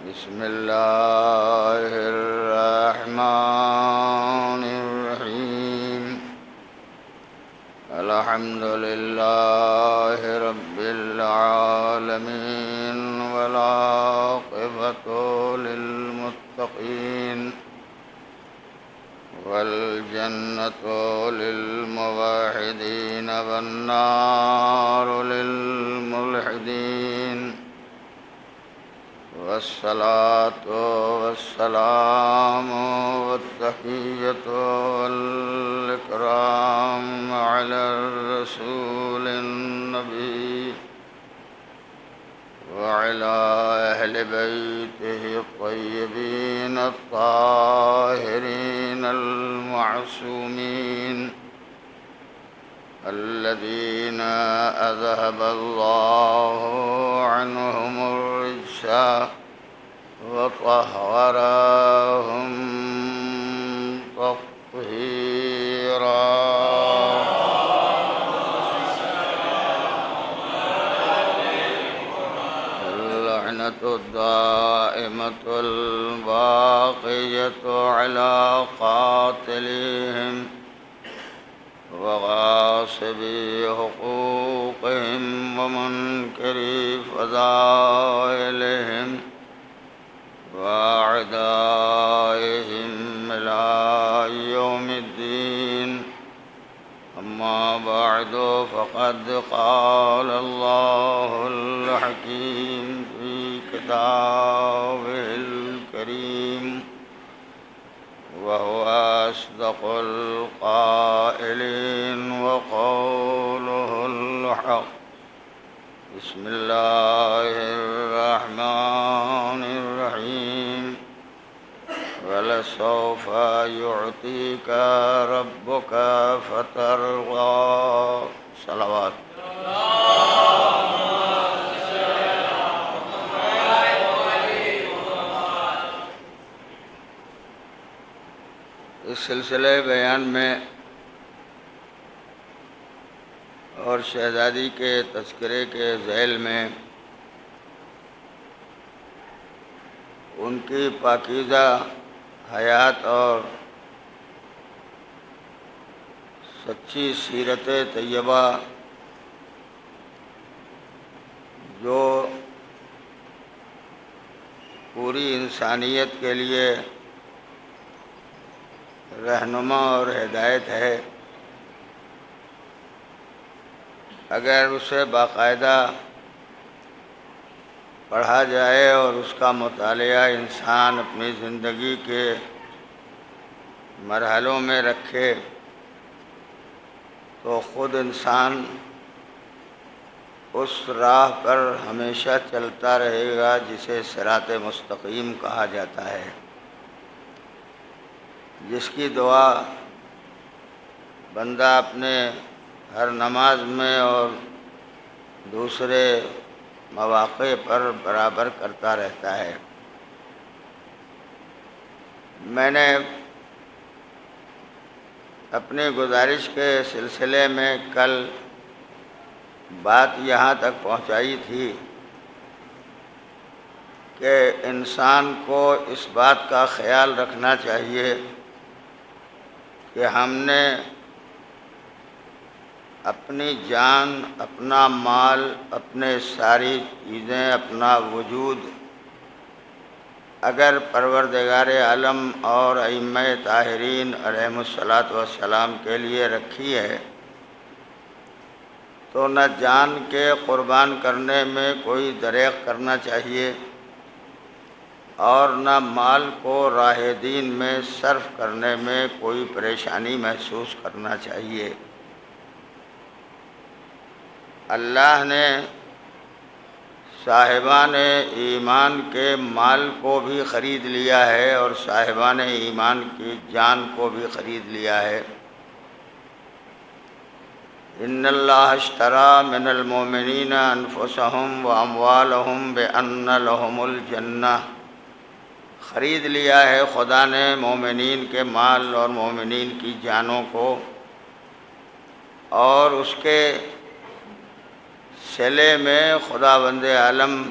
بسم الله الرحمن الرحيم. الحمد لله رب العالمين والعاقبة للمتقين والجنة للموحدين والنار للملحدين، والصلاة والسلام والتحية والإكرام على الرسول النبي وعلى أهل بيته الطيبين الطاهرين المعصومين الذين أذهب الله عنهم الرجس وطهرهم تطهيرا. اللعنة الدائمة الباقية على قاتلهم وغاصبي حقوقهم ومنكري فضائلهم وأعدائهم إلى يوم الدين. أما بعد، فقد قال الله الحكيم في كتابه الكريم وهو أصدق القائلين وقوله الحق. بسم الله الرحمن الرحيم. ولسوف يعطيك ربك فترضى. صلوات. اس سلسلے بیان میں اور شہزادی کے تذکرے کے ذیل میں ان کی پاکیزہ حیات اور سچی سیرت طیبہ جو پوری انسانیت کے لیے رہنما اور ہدایت ہے، اگر اسے باقاعدہ پڑھا جائے اور اس کا مطالعہ انسان اپنی زندگی کے مرحلوں میں رکھے تو خود انسان اس راہ پر ہمیشہ چلتا رہے گا جسے صراط مستقیم کہا جاتا ہے، جس کی دعا بندہ اپنے ہر نماز میں اور دوسرے مواقع پر برابر کرتا رہتا ہے۔ میں نے اپنی گزارش کے سلسلے میں کل بات یہاں تک پہنچائی تھی کہ انسان کو اس بات کا خیال رکھنا چاہیے کہ ہم نے اپنی جان، اپنا مال، اپنے ساری چیزیں، اپنا وجود اگر پروردگار عالم اور ائمہ طاہرین علیہم الصلاۃ والسلام کے لیے رکھی ہے تو نہ جان کے قربان کرنے میں کوئی دریغ کرنا چاہیے اور نہ مال کو راہ دین میں صرف کرنے میں کوئی پریشانی محسوس کرنا چاہیے۔ اللہ نے صاحبان ایمان کے مال کو بھی خرید لیا ہے اور صاحبان ایمان کی جان کو بھی خرید لیا ہے۔ ان اللہ اشتری من المؤمنین انفسهم واموالهم بان لهم الجنہ۔ خرید لیا ہے خدا نے مومنین کے مال اور مومنین کی جانوں کو، اور اس کے صلے میں خداوند عالم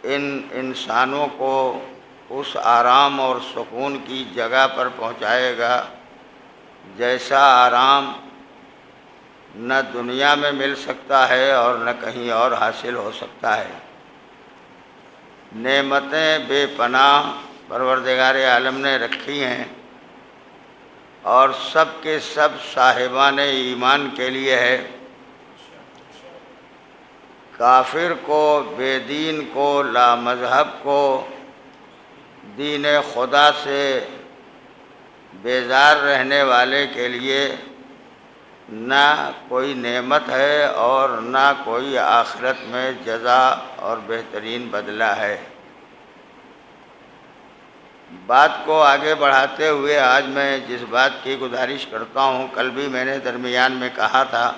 ان انسانوں کو اس آرام اور سکون کی جگہ پر پہنچائے گا جیسا آرام نہ دنیا میں مل سکتا ہے اور نہ کہیں اور حاصل ہو سکتا ہے۔ نعمتیں بے پناہ پروردگار عالم نے رکھی ہیں اور سب کے سب صاحبان ایمان کے لیے ہے۔ کافر کو، بے دین کو، لا مذہب کو دین خدا سے بیزار رہنے والے کے لیے نہ کوئی نعمت ہے اور نہ کوئی آخرت میں جزا اور بہترین بدلہ ہے۔ بات کو آگے بڑھاتے ہوئے آج میں جس بات کی گزارش کرتا ہوں، کل بھی میں نے درمیان میں کہا تھا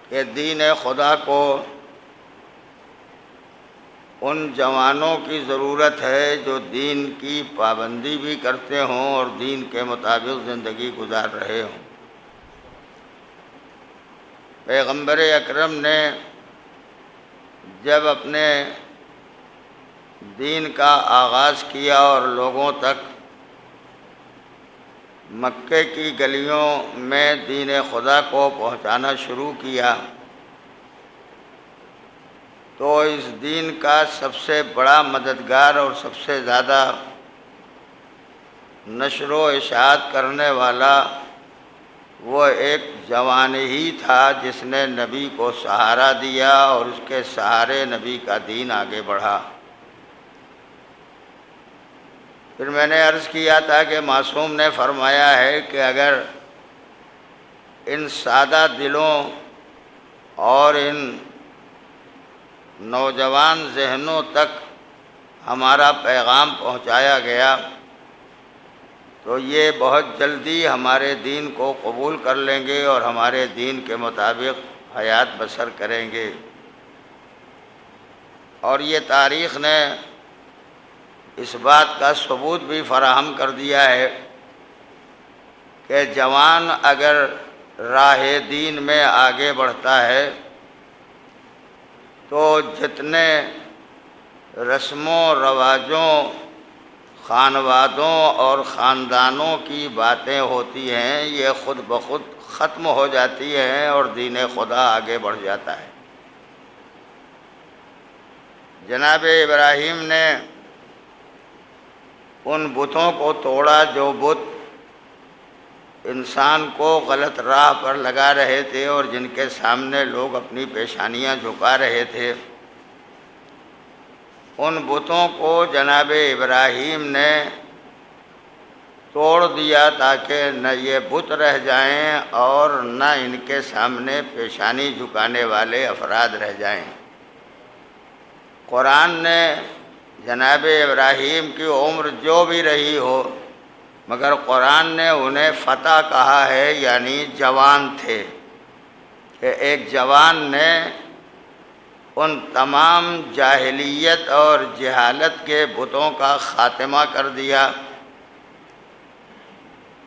کہ دین خدا کو ان جوانوں کی ضرورت ہے جو دین کی پابندی بھی کرتے ہوں اور دین کے مطابق زندگی گزار رہے ہوں۔ پیغمبر اکرم نے جب اپنے دین کا آغاز کیا اور لوگوں تک مکے کی گلیوں میں دین خدا کو پہنچانا شروع کیا تو اس دین کا سب سے بڑا مددگار اور سب سے زیادہ نشر و اشاعت کرنے والا وہ ایک جوان ہی تھا جس نے نبی کو سہارا دیا اور اس کے سہارے نبی کا دین آگے بڑھا۔ پھر میں نے عرض کیا تھا کہ معصوم نے فرمایا ہے کہ اگر ان سادہ دلوں اور ان نوجوان ذہنوں تک ہمارا پیغام پہنچایا گیا تو یہ بہت جلدی ہمارے دین کو قبول کر لیں گے اور ہمارے دین کے مطابق حیات بسر کریں گے۔ اور یہ تاریخ نے اس بات کا ثبوت بھی فراہم کر دیا ہے کہ جوان اگر راہ دین میں آگے بڑھتا ہے تو جتنے رسموں رواجوں، خانوادوں اور خاندانوں کی باتیں ہوتی ہیں یہ خود بخود ختم ہو جاتی ہیں اور دین خدا آگے بڑھ جاتا ہے۔ جناب ابراہیم نے ان بتوں کو توڑا جو بت انسان کو غلط راہ پر لگا رہے تھے اور جن کے سامنے لوگ اپنی پیشانیاں جھکا رہے تھے۔ ان بتوں کو جناب ابراہیم نے توڑ دیا تاکہ نہ یہ بت رہ جائیں اور نہ ان کے سامنے پیشانی جھکانے والے افراد رہ جائیں۔ قرآن نے جناب ابراہیم کی عمر جو بھی رہی ہو مگر قرآن نے انہیں فتیٰ کہا ہے، یعنی جوان تھے، کہ ایک جوان نے ان تمام جاہلیت اور جہالت کے بتوں کا خاتمہ کر دیا۔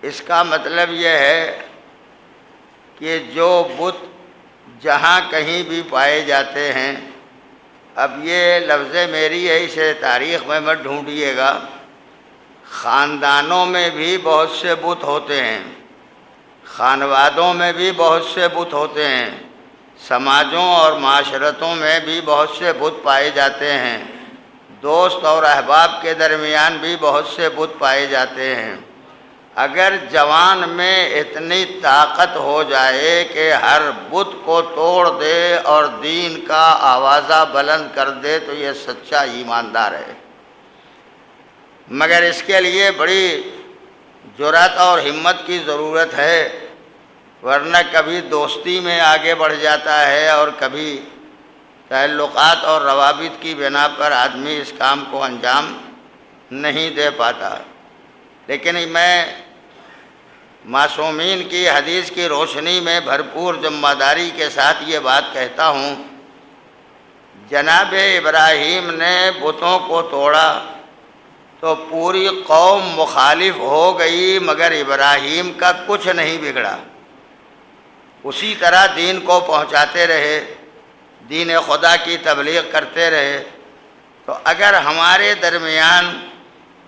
اس کا مطلب یہ ہے کہ جو بت جہاں کہیں بھی پائے جاتے ہیں، اب یہ لفظ میری ہے، اسے تاریخ میں مت ڈھونڈیے گا، خاندانوں میں بھی بہت سے بت ہوتے ہیں، خانوادوں میں بھی بہت سے بت ہوتے ہیں، سماجوں اور معاشرتوں میں بھی بہت سے بت پائے جاتے ہیں، دوست اور احباب کے درمیان بھی بہت سے بت پائے جاتے ہیں۔ اگر جوان میں اتنی طاقت ہو جائے کہ ہر بت کو توڑ دے اور دین کا آوازہ بلند کر دے تو یہ سچا ایماندار ہے، مگر اس کے لیے بڑی جرأت اور ہمت کی ضرورت ہے، ورنہ کبھی دوستی میں آگے بڑھ جاتا ہے اور کبھی تعلقات اور روابط کی بنا پر آدمی اس کام کو انجام نہیں دے پاتا۔ لیکن میں معصومین کی حدیث کی روشنی میں بھرپور ذمہ داری کے ساتھ یہ بات کہتا ہوں، جناب ابراہیم نے بتوں کو توڑا تو پوری قوم مخالف ہو گئی مگر ابراہیم کا کچھ نہیں بگڑا، اسی طرح دین کو پہنچاتے رہے۔ دین خدا کی تبلیغ کرتے رہے، تو اگر ہمارے درمیان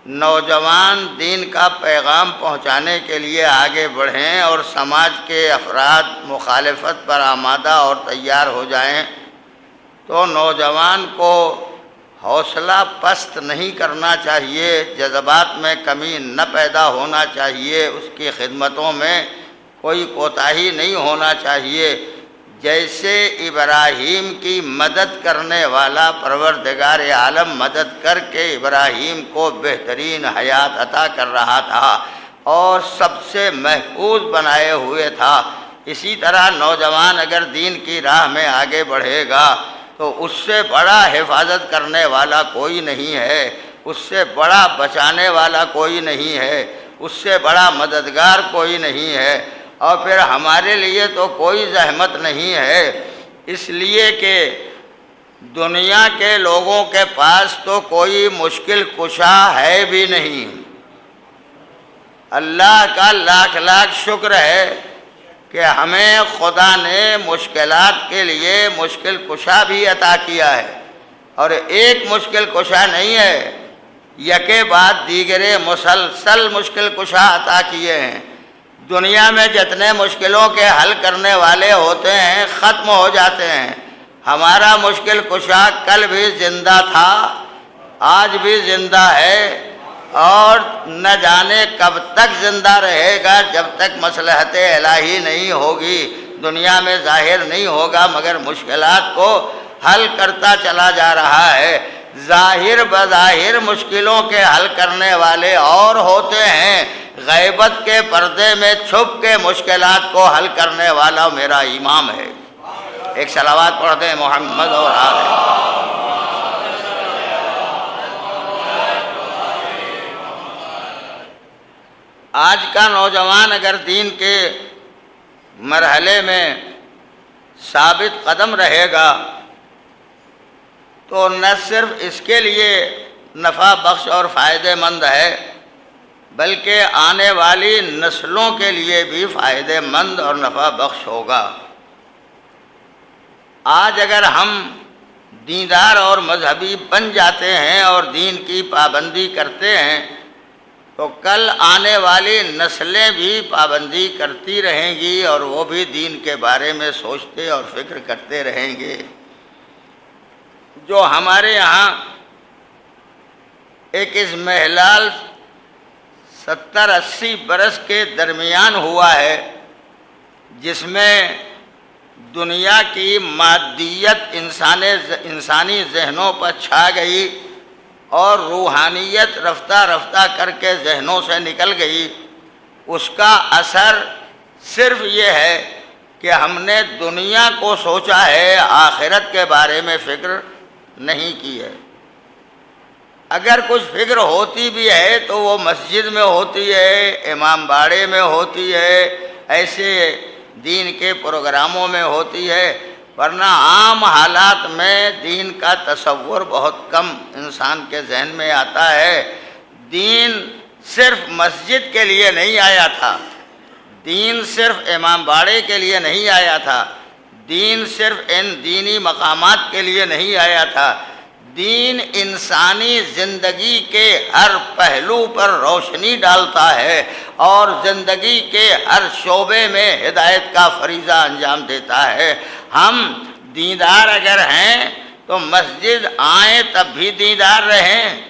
نوجوان دین کا پیغام پہنچانے کے لیے آگے بڑھیں اور سماج کے افراد مخالفت پر آمادہ اور تیار ہو جائیں، تو نوجوان کو حوصلہ پست نہیں کرنا چاہیے، جذبات میں کمی نہ پیدا ہونا چاہیے، اس کی خدمتوں میں کوئی کوتاہی نہیں ہونا چاہیے۔ جیسے ابراہیم کی مدد کرنے والا پروردگار عالم مدد کر کے ابراہیم کو بہترین حیات عطا کر رہا تھا اور سب سے محفوظ بنائے ہوئے تھا، اسی طرح نوجوان اگر دین کی راہ میں آگے بڑھے گا تو اس سے بڑا حفاظت کرنے والا کوئی نہیں ہے، اس سے بڑا بچانے والا کوئی نہیں ہے، اس سے بڑا مددگار کوئی نہیں ہے، اور پھر ہمارے لیے تو کوئی زحمت نہیں ہے، اس لیے کہ دنیا کے لوگوں کے پاس تو کوئی مشکل کشا ہے بھی نہیں۔ اللہ کا لاکھ لاکھ شکر ہے کہ ہمیں خدا نے مشکلات کے لیے مشکل کشا بھی عطا کیا ہے، اور ایک مشکل کشا نہیں ہے، یکے بعد دیگرے مسلسل مشکل کشا عطا کیے ہیں۔ دنیا میں جتنے مشکلوں کے حل کرنے والے ہوتے ہیں ختم ہو جاتے ہیں، ہمارا مشکل کشا کل بھی زندہ تھا، آج بھی زندہ ہے، اور نہ جانے کب تک زندہ رہے گا، جب تک مصلحت الہی نہیں ہوگی دنیا میں ظاہر نہیں ہوگا، مگر مشکلات کو حل کرتا چلا جا رہا ہے۔ ظاہر بظاہر مشکلوں کے حل کرنے والے اور ہوتے ہیں، غیبت کے پردے میں چھپ کے مشکلات کو حل کرنے والا میرا امام ہے۔ ایک صلوات پڑھ دیں محمد اور آل۔ آج کا نوجوان اگر دین کے مرحلے میں ثابت قدم رہے گا تو نہ صرف اس کے لیے نفع بخش اور فائدہ مند ہے، بلکہ آنے والی نسلوں کے لیے بھی فائدہ مند اور نفع بخش ہوگا۔ آج اگر ہم دیندار اور مذہبی بن جاتے ہیں اور دین کی پابندی کرتے ہیں تو کل آنے والی نسلیں بھی پابندی کرتی رہیں گی اور وہ بھی دین کے بارے میں سوچتے اور فکر کرتے رہیں گے۔ جو ہمارے یہاں ایک اضمحلال 70-80 برس کے درمیان ہوا ہے، جس میں دنیا کی مادیت انسانی ذہنوں پر چھا گئی اور روحانیت رفتہ رفتہ کر کے ذہنوں سے نکل گئی، اس کا اثر صرف یہ ہے کہ ہم نے دنیا کو سوچا ہے، آخرت کے بارے میں فکر نہیں کی ہے۔ اگر کچھ فکر ہوتی بھی ہے تو وہ مسجد میں ہوتی ہے، امام باڑے میں ہوتی ہے، ایسے دین کے پروگراموں میں ہوتی ہے، ورنہ عام حالات میں دین کا تصور بہت کم انسان کے ذہن میں آتا ہے۔ دین صرف مسجد کے لیے نہیں آیا تھا، دین صرف امام باڑے کے لیے نہیں آیا تھا، دین صرف ان دینی مقامات کے لیے نہیں آیا تھا، دین انسانی زندگی کے ہر پہلو پر روشنی ڈالتا ہے اور زندگی کے ہر شعبے میں ہدایت کا فریضہ انجام دیتا ہے۔ ہم دیندار اگر ہیں تو مسجد آئیں تب بھی دیندار رہیں،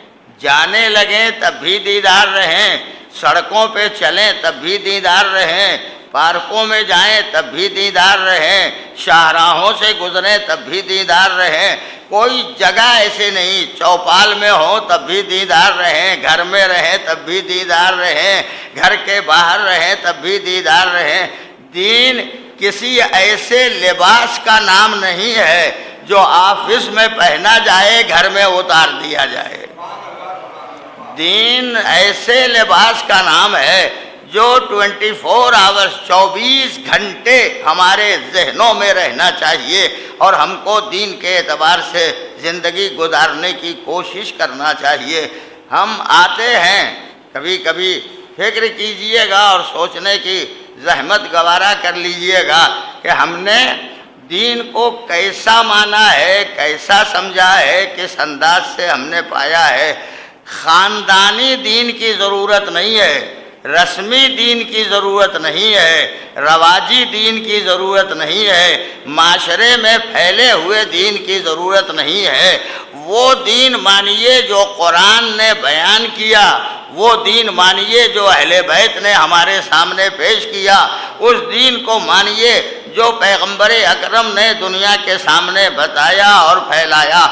جانے لگیں تب بھی دیندار رہیں، سڑکوں پہ چلیں تب بھی دیندار رہیں، پارکوں میں جائیں تب بھی دیندار رہیں، شاہراہوں سے گزریں تب بھی دیندار رہیں، کوئی جگہ ایسے نہیں، چوپال میں ہو تب بھی دیندار رہیں، گھر میں رہیں تب بھی دیندار رہیں، گھر کے باہر رہیں تب بھی دیندار رہیں۔ دین کسی ایسے لباس کا نام نہیں ہے جو آفس میں پہنا جائے گھر میں اتار دیا جائے۔ دین ایسے لباس کا نام ہے جو 24 آورز 24 گھنٹے ہمارے ذہنوں میں رہنا چاہیے اور ہم کو دین کے اعتبار سے زندگی گزارنے کی کوشش کرنا چاہیے۔ ہم آتے ہیں، کبھی کبھی فکر کیجئے گا اور سوچنے کی زحمت گوارا کر لیجئے گا کہ ہم نے دین کو کیسا مانا ہے، کیسا سمجھا ہے، کس انداز سے ہم نے پایا ہے۔ خاندانی دین کی ضرورت نہیں ہے، رسمی دین کی ضرورت نہیں ہے، رواجی دین کی ضرورت نہیں ہے، معاشرے میں پھیلے ہوئے دین کی ضرورت نہیں ہے۔ وہ دین مانیے جو قرآن نے بیان کیا، وہ دین مانیے جو اہل بیت نے ہمارے سامنے پیش کیا، اس دین کو مانیے جو پیغمبر اکرم نے دنیا کے سامنے بتایا اور پھیلایا۔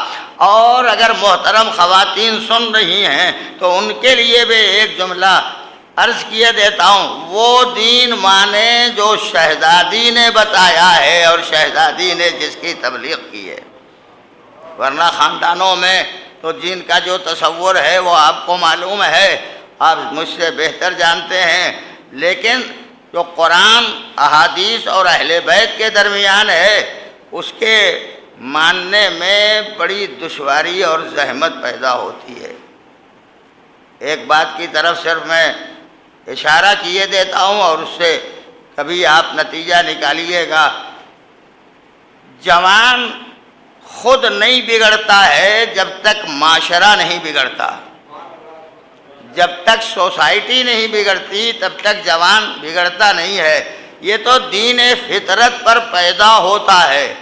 اور اگر محترم خواتین سن رہی ہیں تو ان کے لیے بھی ایک جملہ عرض کیے دیتا ہوں، وہ دین مانے جو شہزادی نے بتایا ہے اور شہزادی نے جس کی تبلیغ کی ہے، ورنہ خاندانوں میں تو جن کا جو تصور ہے وہ آپ کو معلوم ہے، آپ مجھ سے بہتر جانتے ہیں، لیکن جو قرآن، احادیث اور اہل بیت کے درمیان ہے اس کے ماننے میں بڑی دشواری اور زحمت پیدا ہوتی ہے۔ ایک بات کی طرف صرف میں اشارہ کیے دیتا ہوں اور اس سے کبھی آپ نتیجہ نکالیے گا۔ جوان خود نہیں بگڑتا ہے جب تک معاشرہ نہیں بگڑتا، جب تک سوسائٹی نہیں بگڑتی تب تک جوان بگڑتا نہیں ہے۔ یہ تو دین فطرت پر پیدا ہوتا ہے،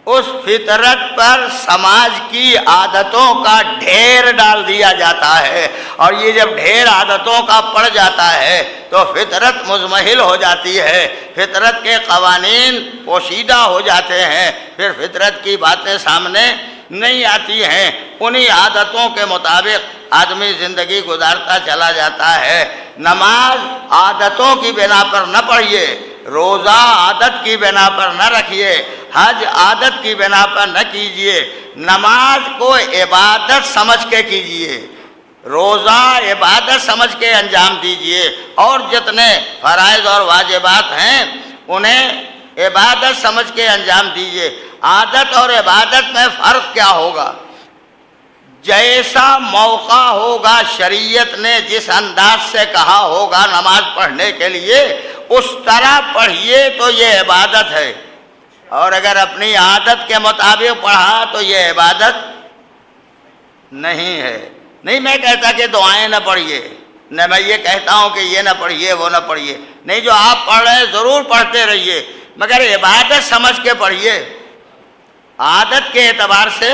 اس فطرت پر سماج کی عادتوں کا ڈھیر ڈال دیا جاتا ہے، اور یہ جب ڈھیر عادتوں کا پڑ جاتا ہے تو فطرت مزمحل ہو جاتی ہے، فطرت کے قوانین پوشیدہ ہو جاتے ہیں، پھر فطرت کی باتیں سامنے نہیں آتی ہیں، انہی عادتوں کے مطابق آدمی زندگی گزارتا چلا جاتا ہے۔ نماز عادتوں کی بنا پر نہ پڑھیے، روزہ عادت کی بنا پر نہ رکھیے، حج عادت کی بنا پر نہ کیجیے، نماز کو عبادت سمجھ کے کیجیے، روزہ عبادت سمجھ کے انجام دیجیے، اور جتنے فرائض اور واجبات ہیں انہیں عبادت سمجھ کے انجام دیجیے۔ عادت اور عبادت میں فرق کیا ہوگا؟ جیسا موقع ہوگا، شریعت نے جس انداز سے کہا ہوگا نماز پڑھنے کے لیے اس طرح پڑھیے تو یہ عبادت ہے، اور اگر اپنی عادت کے مطابق پڑھا تو یہ عبادت نہیں ہے۔ نہیں میں کہتا کہ دعائیں نہ پڑھیے، نہ میں یہ کہتا ہوں کہ یہ نہ پڑھیے وہ نہ پڑھیے، نہیں، جو آپ پڑھ رہے ہیں ضرور پڑھتے رہیے، مگر عبادت سمجھ کے پڑھیے، عادت کے اعتبار سے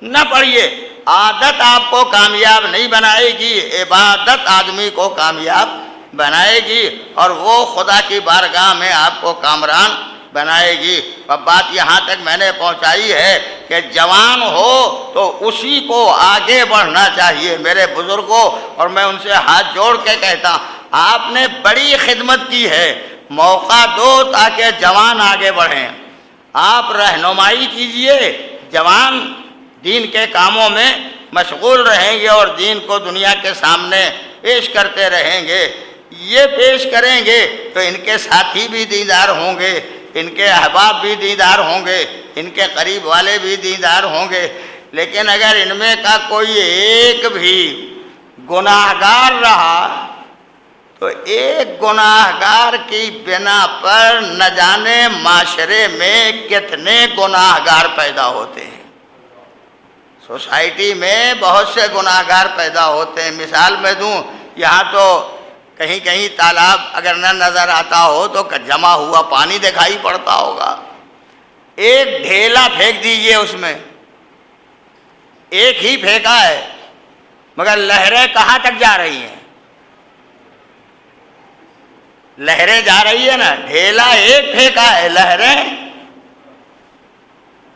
نہ پڑھیے۔ عادت آپ کو کامیاب نہیں بنائے گی، عبادت آدمی کو کامیاب بنائے گی، اور وہ خدا کی بارگاہ میں آپ کو کامران بنائے گی۔ اب بات یہاں تک میں نے پہنچائی ہے کہ جوان ہو تو اسی کو آگے بڑھنا چاہیے۔ میرے بزرگوں، اور میں ان سے ہاتھ جوڑ کے کہتا ہوں، آپ نے بڑی خدمت کی ہے، موقع دو تاکہ جوان آگے بڑھیں، آپ رہنمائی کیجئے، جوان دین کے کاموں میں مشغول رہیں گے اور دین کو دنیا کے سامنے پیش کرتے رہیں گے۔ یہ پیش کریں گے تو ان کے ساتھی بھی دیندار ہوں گے، ان کے احباب بھی دیندار ہوں گے، ان کے قریب والے بھی دیندار ہوں گے، لیکن اگر ان میں کا کوئی ایک بھی گناہگار رہا تو ایک گناہگار کی بنا پر نہ جانے معاشرے میں کتنے گناہگار پیدا ہوتے ہیں۔ سوسائٹی میں بہت سے گناہگار پیدا ہوتے ہیں۔ مثال میں دوں، یہاں تو کہیں کہیں تالاب اگر نہ نظر آتا ہو تو جمع ہوا پانی دکھائی پڑتا ہوگا، ایک ڈھیلا پھینک دیجئے اس میں، ایک ہی پھینکا ہے مگر لہریں کہاں تک جا رہی ہیں؟ لہریں جا رہی ہے نا، ڈھیلا ایک پھینکا ہے، لہریں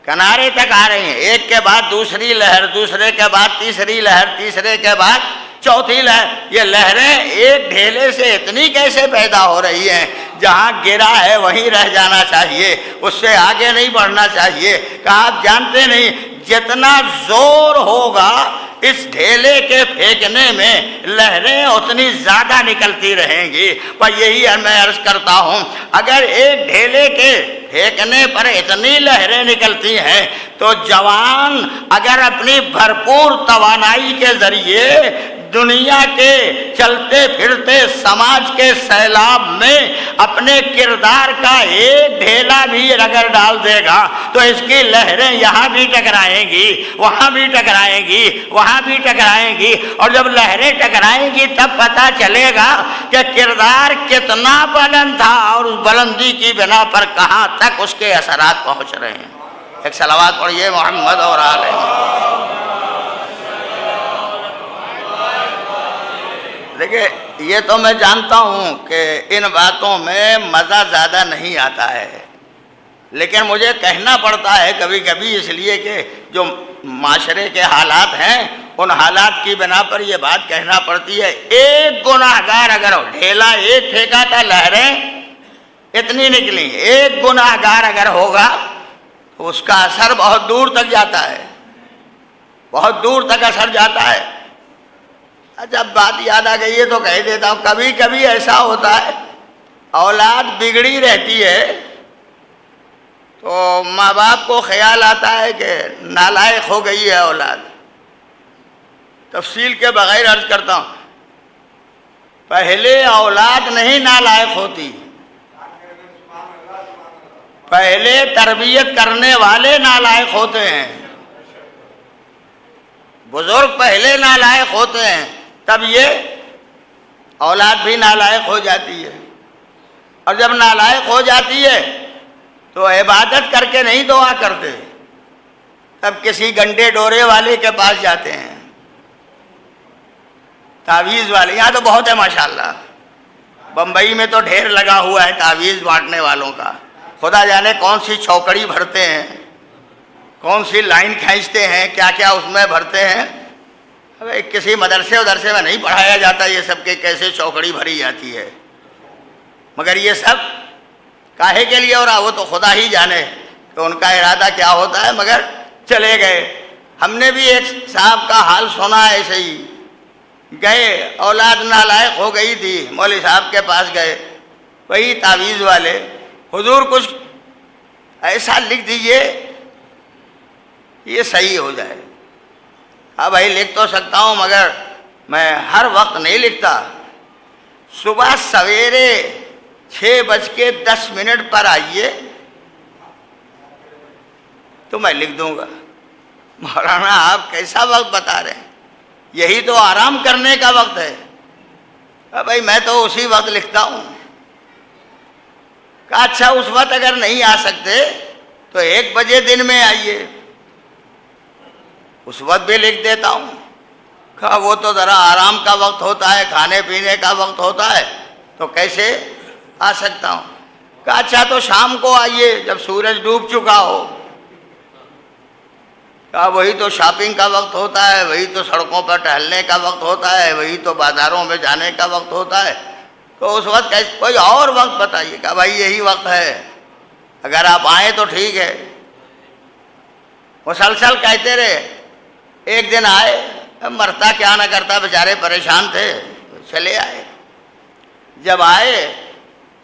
کنارے تک آ رہی ہیں، ایک کے بعد دوسری لہر، دوسرے کے بعد تیسری لہر، تیسرے کے بعد چوتھی لہر۔ یہ لہریں ایک ڈھیلے سے اتنی کیسے پیدا ہو رہی ہیں؟ جہاں گرا ہے وہیں رہ جانا چاہیے، اس سے آگے نہیں بڑھنا چاہیے۔ کہ آپ جانتے نہیں جتنا زور ہوگا اس ڈھیلے کے پھینکنے میں لہریں اتنی زیادہ نکلتی رہیں گی۔ پر یہی میں عرض کرتا ہوں، اگر ایک ڈھیلے کے پھینکنے پر اتنی لہریں نکلتی ہیں تو جوان اگر اپنی بھرپور توانائی کے ذریعے دنیا کے چلتے پھرتے سماج کے سیلاب میں اپنے کردار کا ایک ڈھیلا بھی اگر ڈال دے گا تو اس کی لہریں یہاں بھی ٹکرائیں گی، وہاں بھی ٹکرائیں گی، وہاں بھی ٹکرائیں گی، اور جب لہریں ٹکرائیں گی تب پتہ چلے گا کہ کردار کتنا بلند تھا اور اس بلندی کی بنا پر کہاں تک اس کے اثرات پہنچ رہے ہیں۔ ایک صلوات پڑھیے محمد اور آلہ۔ دیکھیں یہ تو میں جانتا ہوں کہ ان باتوں میں مزہ زیادہ نہیں آتا ہے، لیکن مجھے کہنا پڑتا ہے کبھی کبھی، اس لیے کہ جو معاشرے کے حالات ہیں ان حالات کی بنا پر یہ بات کہنا پڑتی ہے۔ ایک گناہگار اگر ہو، ڈھیلا ایک پھینکا تھا، لہریں اتنی نکلی، ایک گناہگار اگر ہوگا تو اس کا اثر بہت دور تک جاتا ہے، بہت دور تک اثر جاتا ہے۔ جب بات یاد آ گئی ہے تو کہہ دیتا ہوں، کبھی کبھی ایسا ہوتا ہے اولاد بگڑی رہتی ہے تو ماں باپ کو خیال آتا ہے کہ نالائق ہو گئی ہے اولاد۔ تفصیل کے بغیر عرض کرتا ہوں، پہلے اولاد نہیں نالائق ہوتی، پہلے تربیت کرنے والے نالائق ہوتے ہیں، بزرگ پہلے نالائق ہوتے ہیں، تب یہ اولاد بھی نالائق ہو جاتی ہے۔ اور جب نالائق ہو جاتی ہے تو عبادت کر کے نہیں دعا کرتے، تب کسی گنڈے ڈورے والے کے پاس جاتے ہیں، تعویذ والے۔ یہاں تو بہت ہے ماشاءاللہ، بمبئی میں تو ڈھیر لگا ہوا ہے تعویذ بانٹنے والوں کا، خدا جانے کون سی چوکڑی بھرتے ہیں، کون سی لائن کھینچتے ہیں، کیا کیا اس میں بھرتے ہیں۔ کسی مدرسے ودرسے میں نہیں پڑھایا جاتا یہ سب کہ کیسے چوکڑی بھری جاتی ہے، مگر یہ سب کاہے کے لیے ہو رہا وہ تو خدا ہی جانے کہ ان کا ارادہ کیا ہوتا ہے، مگر چلے گئے۔ ہم نے بھی ایک صاحب کا حال سنا ہے، ایسے ہی گئے، اولاد نالائق ہو گئی تھی، مولوی صاحب کے پاس گئے، وہی تعویذ والے، حضور کچھ ایسا لکھ دیجئے یہ صحیح ہو جائے۔ ہاں بھائی لکھ تو سکتا ہوں مگر میں ہر وقت نہیں لکھتا، صبح سویرے 6:10 پر آئیے تو میں لکھ دوں گا۔ مولانا آپ کیسا وقت بتا رہے ہیں، یہی تو آرام کرنے کا وقت ہے۔ بھائی میں تو اسی وقت لکھتا ہوں۔ کہا اچھا اس وقت اگر نہیں آ سکتے تو 1 بجے دن میں آئیے، اس وقت بھی لکھ دیتا ہوں۔ کہا وہ تو ذرا آرام کا وقت ہوتا ہے، کھانے پینے کا وقت ہوتا ہے، تو کیسے آ سکتا ہوں۔ کہا اچھا تو شام کو آئیے جب سورج ڈوب چکا ہو۔ کہا وہی تو شاپنگ کا وقت ہوتا ہے، وہی تو سڑکوں پر ٹہلنے کا وقت ہوتا ہے، وہی تو بازاروں میں جانے کا وقت ہوتا ہے، تو اس وقت کوئی اور وقت بتائیے۔ کہا بھائی یہی وقت ہے، اگر آپ آئیں تو ٹھیک ہے۔ مسلسل کہتے رہے، ایک دن آئے، مرتا کیا نہ کرتا، بیچارے پریشان تھے، چلے آئے۔ جب آئے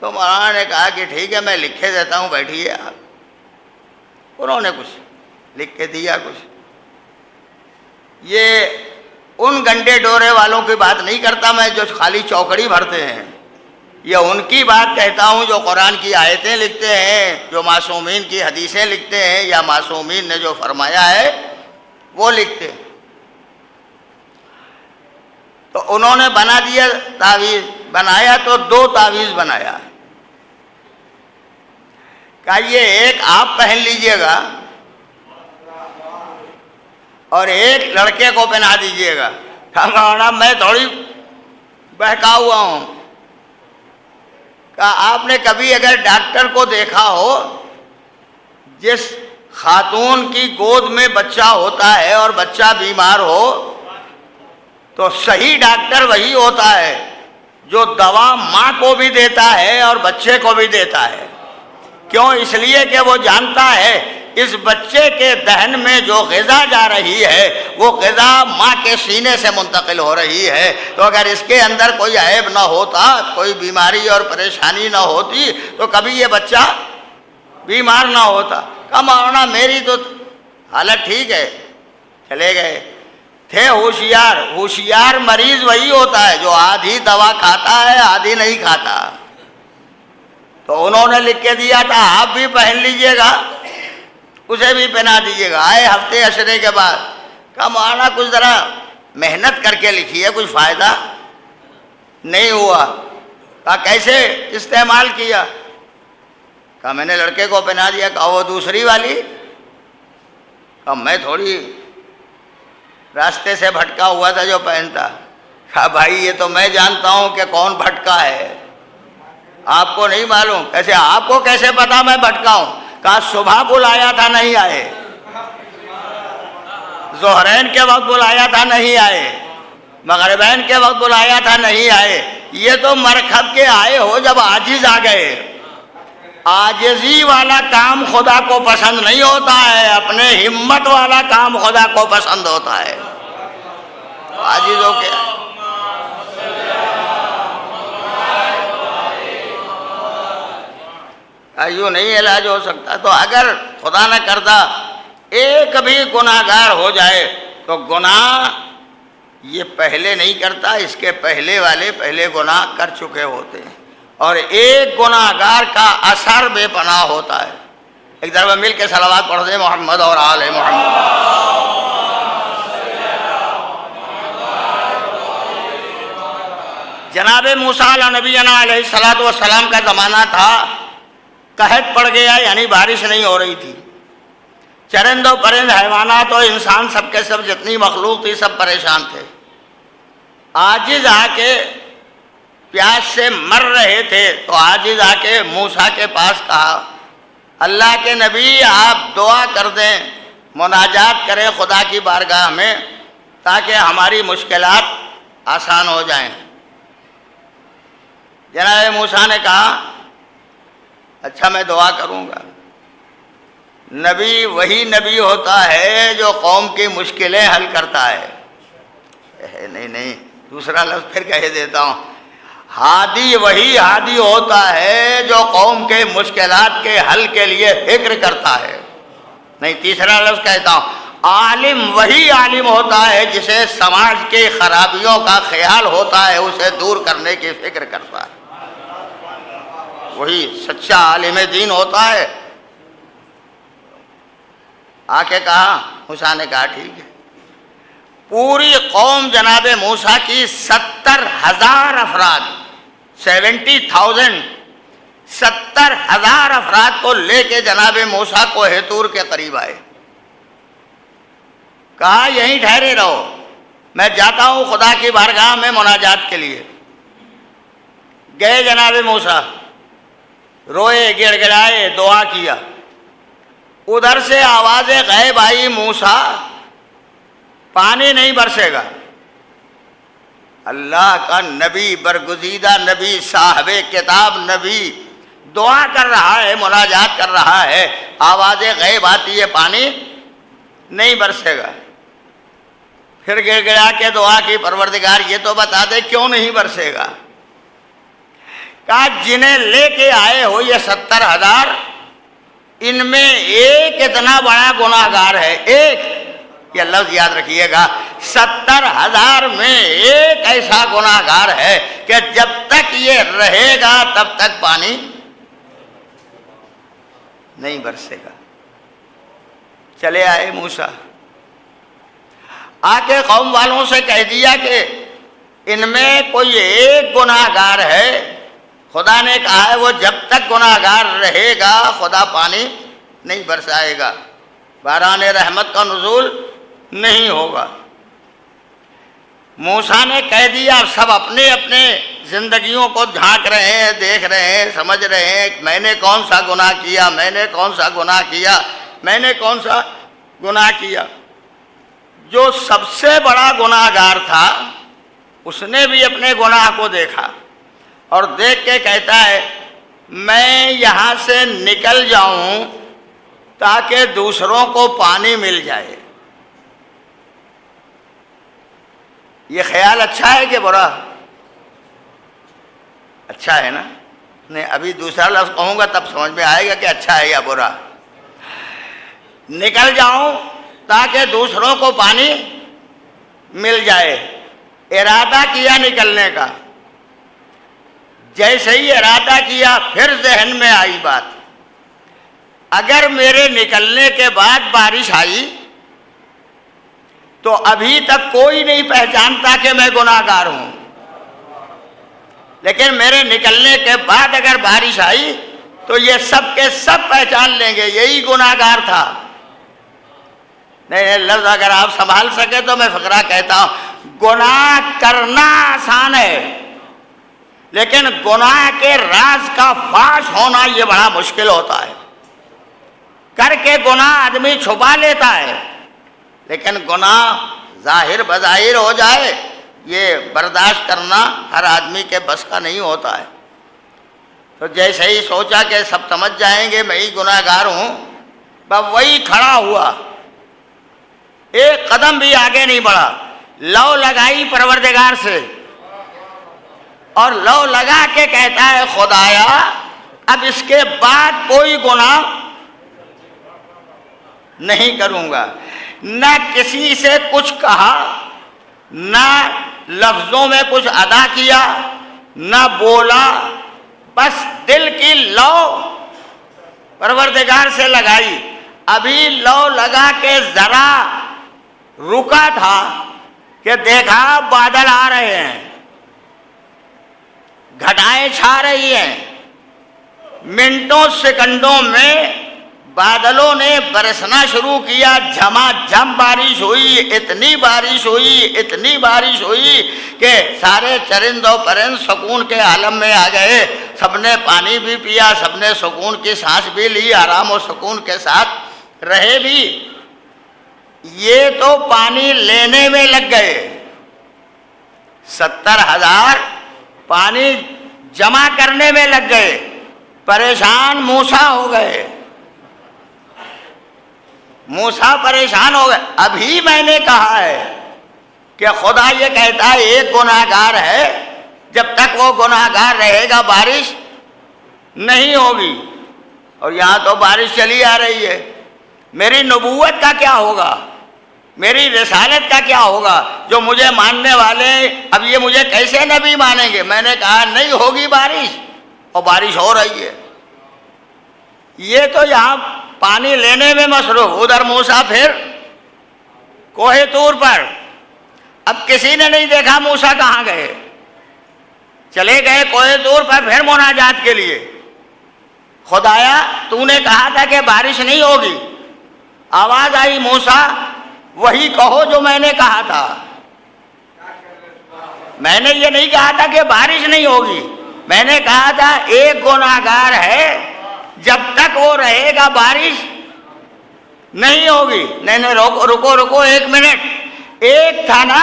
تو مولانا نے کہا کہ ٹھیک ہے میں لکھے دیتا ہوں، بیٹھیے آپ۔ انہوں نے کچھ لکھ کے دیا کچھ۔ یہ ان گنڈے ڈورے والوں کی بات نہیں کرتا میں جو خالی چوکڑی بھرتے ہیں، یہ ان کی بات کہتا ہوں جو قرآن کی آیتیں لکھتے ہیں، جو معصومین کی حدیثیں لکھتے ہیں، یا معصومین نے جو فرمایا ہے وہ لکھتے ہیں۔ تو انہوں نے بنا دیا تعویذ، بنایا تو 2 تعویذ بنایا۔ کہا یہ ایک آپ پہن لیجئے گا اور ایک لڑکے کو پہنا دیجئے گا۔ کہا مولانا میں تھوڑی بہکا ہوا ہوں۔ کہا آپ نے کبھی اگر ڈاکٹر کو دیکھا ہو، جس خاتون کی گود میں بچہ ہوتا ہے اور بچہ بیمار ہو تو صحیح ڈاکٹر وہی ہوتا ہے جو دوا ماں کو بھی دیتا ہے اور بچے کو بھی دیتا ہے۔ کیوں؟ اس لیے کہ وہ جانتا ہے اس بچے کے دہن میں جو غذا جا رہی ہے وہ غذا ماں کے سینے سے منتقل ہو رہی ہے، تو اگر اس کے اندر کوئی عیب نہ ہوتا، کوئی بیماری اور پریشانی نہ ہوتی تو کبھی یہ بچہ بیمار نہ ہوتا۔ کہا مولانا میری تو حالت ٹھیک ہے۔ چلے گئے، تھے ہوشیار. ہوشیار مریض وہی ہوتا ہے جو آدھی دوا کھاتا ہے آدھی نہیں کھاتا. تو انہوں نے لکھ کے دیا تھا آپ بھی پہن لیجئے گا اسے بھی پہنا دیجئے گا. آئے ہفتے عشرے کے بعد کہا مولانا کچھ ذرا محنت کر کے لکھیے کچھ فائدہ نہیں ہوا. کہا کیسے استعمال کیا؟ کہا میں نے لڑکے کو پہنا دیا. کہا وہ دوسری والی؟ کہا میں تھوڑی راستے سے بھٹکا ہوا تھا جو پہنتا. کہا بھائی یہ تو میں جانتا ہوں کہ کون بھٹکا ہے آپ کو نہیں معلوم. کیسے آپ کو کیسے پتا میں بھٹکا ہوں؟ کہا صبح بلایا تھا نہیں آئے, ظہرین کے وقت بلایا تھا نہیں آئے, مغربین کے وقت بلایا تھا نہیں آئے. یہ تو مرکب کے آئے ہو جب عاجز آ گئے. عاجزی والا کام خدا کو پسند نہیں ہوتا ہے, اپنے ہمت والا کام خدا کو پسند ہوتا ہے. عاجز ہو کے یوں نہیں علاج ہو سکتا. تو اگر خدا نہ کرتا ایک بھی گناہگار ہو جائے تو گناہ یہ پہلے نہیں کرتا, اس کے پہلے والے پہلے گناہ کر چکے ہوتے ہیں, اور ایک گناہگار کا اثر بے پناہ ہوتا ہے. ایک دفعہ مل کے صلوات پڑھ دیں محمد اور آل محمد. جناب موسیٰ علیہ نبینا علیہ الصلوۃ والسلام کا زمانہ تھا, قحط پڑ گیا یعنی بارش نہیں ہو رہی تھی. چرند و پرند حیوانات اور انسان سب کے سب جتنی مخلوق تھی سب پریشان تھے. عاجز آ کے پیاس سے مر رہے تھے تو عاجز آ کے موسیٰ کے پاس کہا اللہ کے نبی آپ دعا کر دیں, مناجات کریں خدا کی بارگاہ میں تاکہ ہماری مشکلات آسان ہو جائیں. جناب موسیٰ نے کہا اچھا میں دعا کروں گا. نبی وہی نبی ہوتا ہے جو قوم کی مشکلیں حل کرتا ہے. نہیں دوسرا لفظ پھر کہہ دیتا ہوں, ہادی وہی ہادی ہوتا ہے جو قوم کے مشکلات کے حل کے لیے فکر کرتا ہے. نہیں تیسرا لفظ کہتا ہوں, عالم وہی عالم ہوتا ہے جسے سماج کی خرابیوں کا خیال ہوتا ہے, اسے دور کرنے کی فکر کرتا ہے. وہی سچا عالم دین ہوتا ہے. آ کے کہا, موسیٰ نے کہا ٹھیک ہے. پوری قوم جناب موسیٰ کی 70,000 افراد 70,000 70,000 افراد کو لے کے جناب موسیٰ کوہ طور کے قریب آئے. کہا یہیں ٹھہرے رہو, میں جاتا ہوں خدا کی بارگاہ میں مناجات کے لیے. گئے جناب موسیٰ, روئے گڑ گڑائے دعا کیا. ادھر سے آواز غیب آئی موسیٰ پانی نہیں برسے گا. اللہ کا نبی, برگزیدہ نبی, صاحب کتاب نبی دعا کر رہا ہے, مناجات کر رہا ہے, آواز غیب آتی ہے پانی نہیں برسے گا. پھر گڑ گڑا کے دعا کی پروردگار یہ تو بتا دے کیوں نہیں برسے گا. کہا جنہیں لے کے آئے ہو یہ 70,000 ان میں ایک اتنا بڑا گناہگار ہے. ایک, یہ لفظ یاد رکھیے گا, 70,000 میں ایک ایسا گناہگار ہے کہ جب تک یہ رہے گا تب تک پانی نہیں برسے گا. چلے آئے موسیٰ, آ کے قوم والوں سے کہہ دیا کہ ان میں کوئی ایک گناہگار ہے, خدا نے کہا ہے وہ جب تک گناہگار رہے گا خدا پانی نہیں برسائے گا, باران رحمت کا نزول نہیں ہوگا. موسیٰ نے کہہ دیا, سب اپنے اپنے زندگیوں کو جھانک رہے ہیں, دیکھ رہے ہیں, سمجھ رہے ہیں میں نے کون سا گناہ کیا, میں نے کون سا گناہ کیا, میں نے کون سا گناہ کیا. جو سب سے بڑا گناہگار تھا اس نے بھی اپنے گناہ کو دیکھا اور دیکھ کے کہتا ہے میں یہاں سے نکل جاؤں تاکہ دوسروں کو پانی مل جائے. یہ خیال اچھا ہے کہ برا؟ اچھا ہے نا. نہیں ابھی دوسرا لفظ کہوں گا تب سمجھ میں آئے گا کہ اچھا ہے یا برا. نکل جاؤں تاکہ دوسروں کو پانی مل جائے، ارادہ کیا نکلنے کا، جیسے ہی ارادہ کیا پھر ذہن میں آئی بات، اگر میرے نکلنے کے بعد بارش آئی تو ابھی تک کوئی نہیں پہچانتا کہ میں گناہگار ہوں، لیکن میرے نکلنے کے بعد اگر بارش آئی تو یہ سب کے سب پہچان لیں گے یہی گناہگار تھا۔ نہیں لفظ اگر آپ سنبھال سکے تو میں فقرہ کہتا ہوں، گناہ کرنا آسان ہے لیکن گناہ کے راز کا فاش ہونا یہ بڑا مشکل ہوتا ہے۔ کر کے گناہ آدمی چھپا لیتا ہے لیکن گناہ ظاہر بظاہر ہو جائے یہ برداشت کرنا ہر آدمی کے بس کا نہیں ہوتا ہے۔ تو جیسے ہی سوچا کہ سب سمجھ جائیں گے میں ہی گناہگار ہوں، بس وہی کھڑا ہوا، ایک قدم بھی آگے نہیں بڑھا، لو لگائی پروردگار سے اور لو لگا کے کہتا ہے خدایا اب اس کے بعد کوئی گناہ نہیں کروں گا، نہ کسی سے کچھ کہا، نہ لفظوں میں کچھ ادا کیا، نہ بولا، بس دل کی لو پروردگار سے لگائی۔ ابھی لو لگا کے ذرا رکا تھا کہ دیکھا بادل آ رہے ہیں، گھٹائیں چھا رہی ہیں، منٹوں سیکنڈوں میں بادلوں نے برسنا شروع کیا، جھما جھم بارش ہوئی، اتنی بارش ہوئی، اتنی بارش ہوئی کہ سارے چرند و پرند سکون کے عالم میں آ گئے، سب نے پانی بھی پیا، سب نے سکون کی سانس بھی لی، آرام و سکون کے ساتھ رہے بھی۔ یہ تو پانی لینے میں لگ گئے، 70,000 پانی جمع کرنے میں لگ گئے، پریشان موسیٰ ہو گئے، موسیٰ پریشان ہو گئے۔ ابھی میں نے کہا ہے کہ خدا یہ کہتا ہے ایک گناہگار ہے، جب تک وہ گناہگار رہے گا بارش نہیں ہوگی، اور یہاں تو بارش چلی آ رہی ہے۔ میری نبوت کا کیا ہوگا، میری رسالت کا کیا ہوگا؟ جو مجھے ماننے والے اب یہ مجھے کیسے نبی مانیں گے؟ میں نے کہا نہیں ہوگی بارش، اور بارش ہو رہی ہے۔ یہ تو یہاں پانی لینے میں مصروف، ادھر موسیٰ پھر کوہ طور پر۔ اب کسی نے نہیں دیکھا موسیٰ کہاں گئے، چلے گئے کوہ طور پر پھر مناجات کے لیے۔ خدایا تو نے کہا تھا کہ بارش نہیں ہوگی، آواز آئی موسیٰ وہی کہو جو میں نے کہا تھا، میں نے یہ نہیں کہا تھا کہ بارش نہیں ہوگی، میں نے کہا تھا ایک گناہگار ہے جب تک وہ رہے گا بارش نہیں ہوگی۔ نہیں رکو رکو ایک منٹ، ایک تھا نا،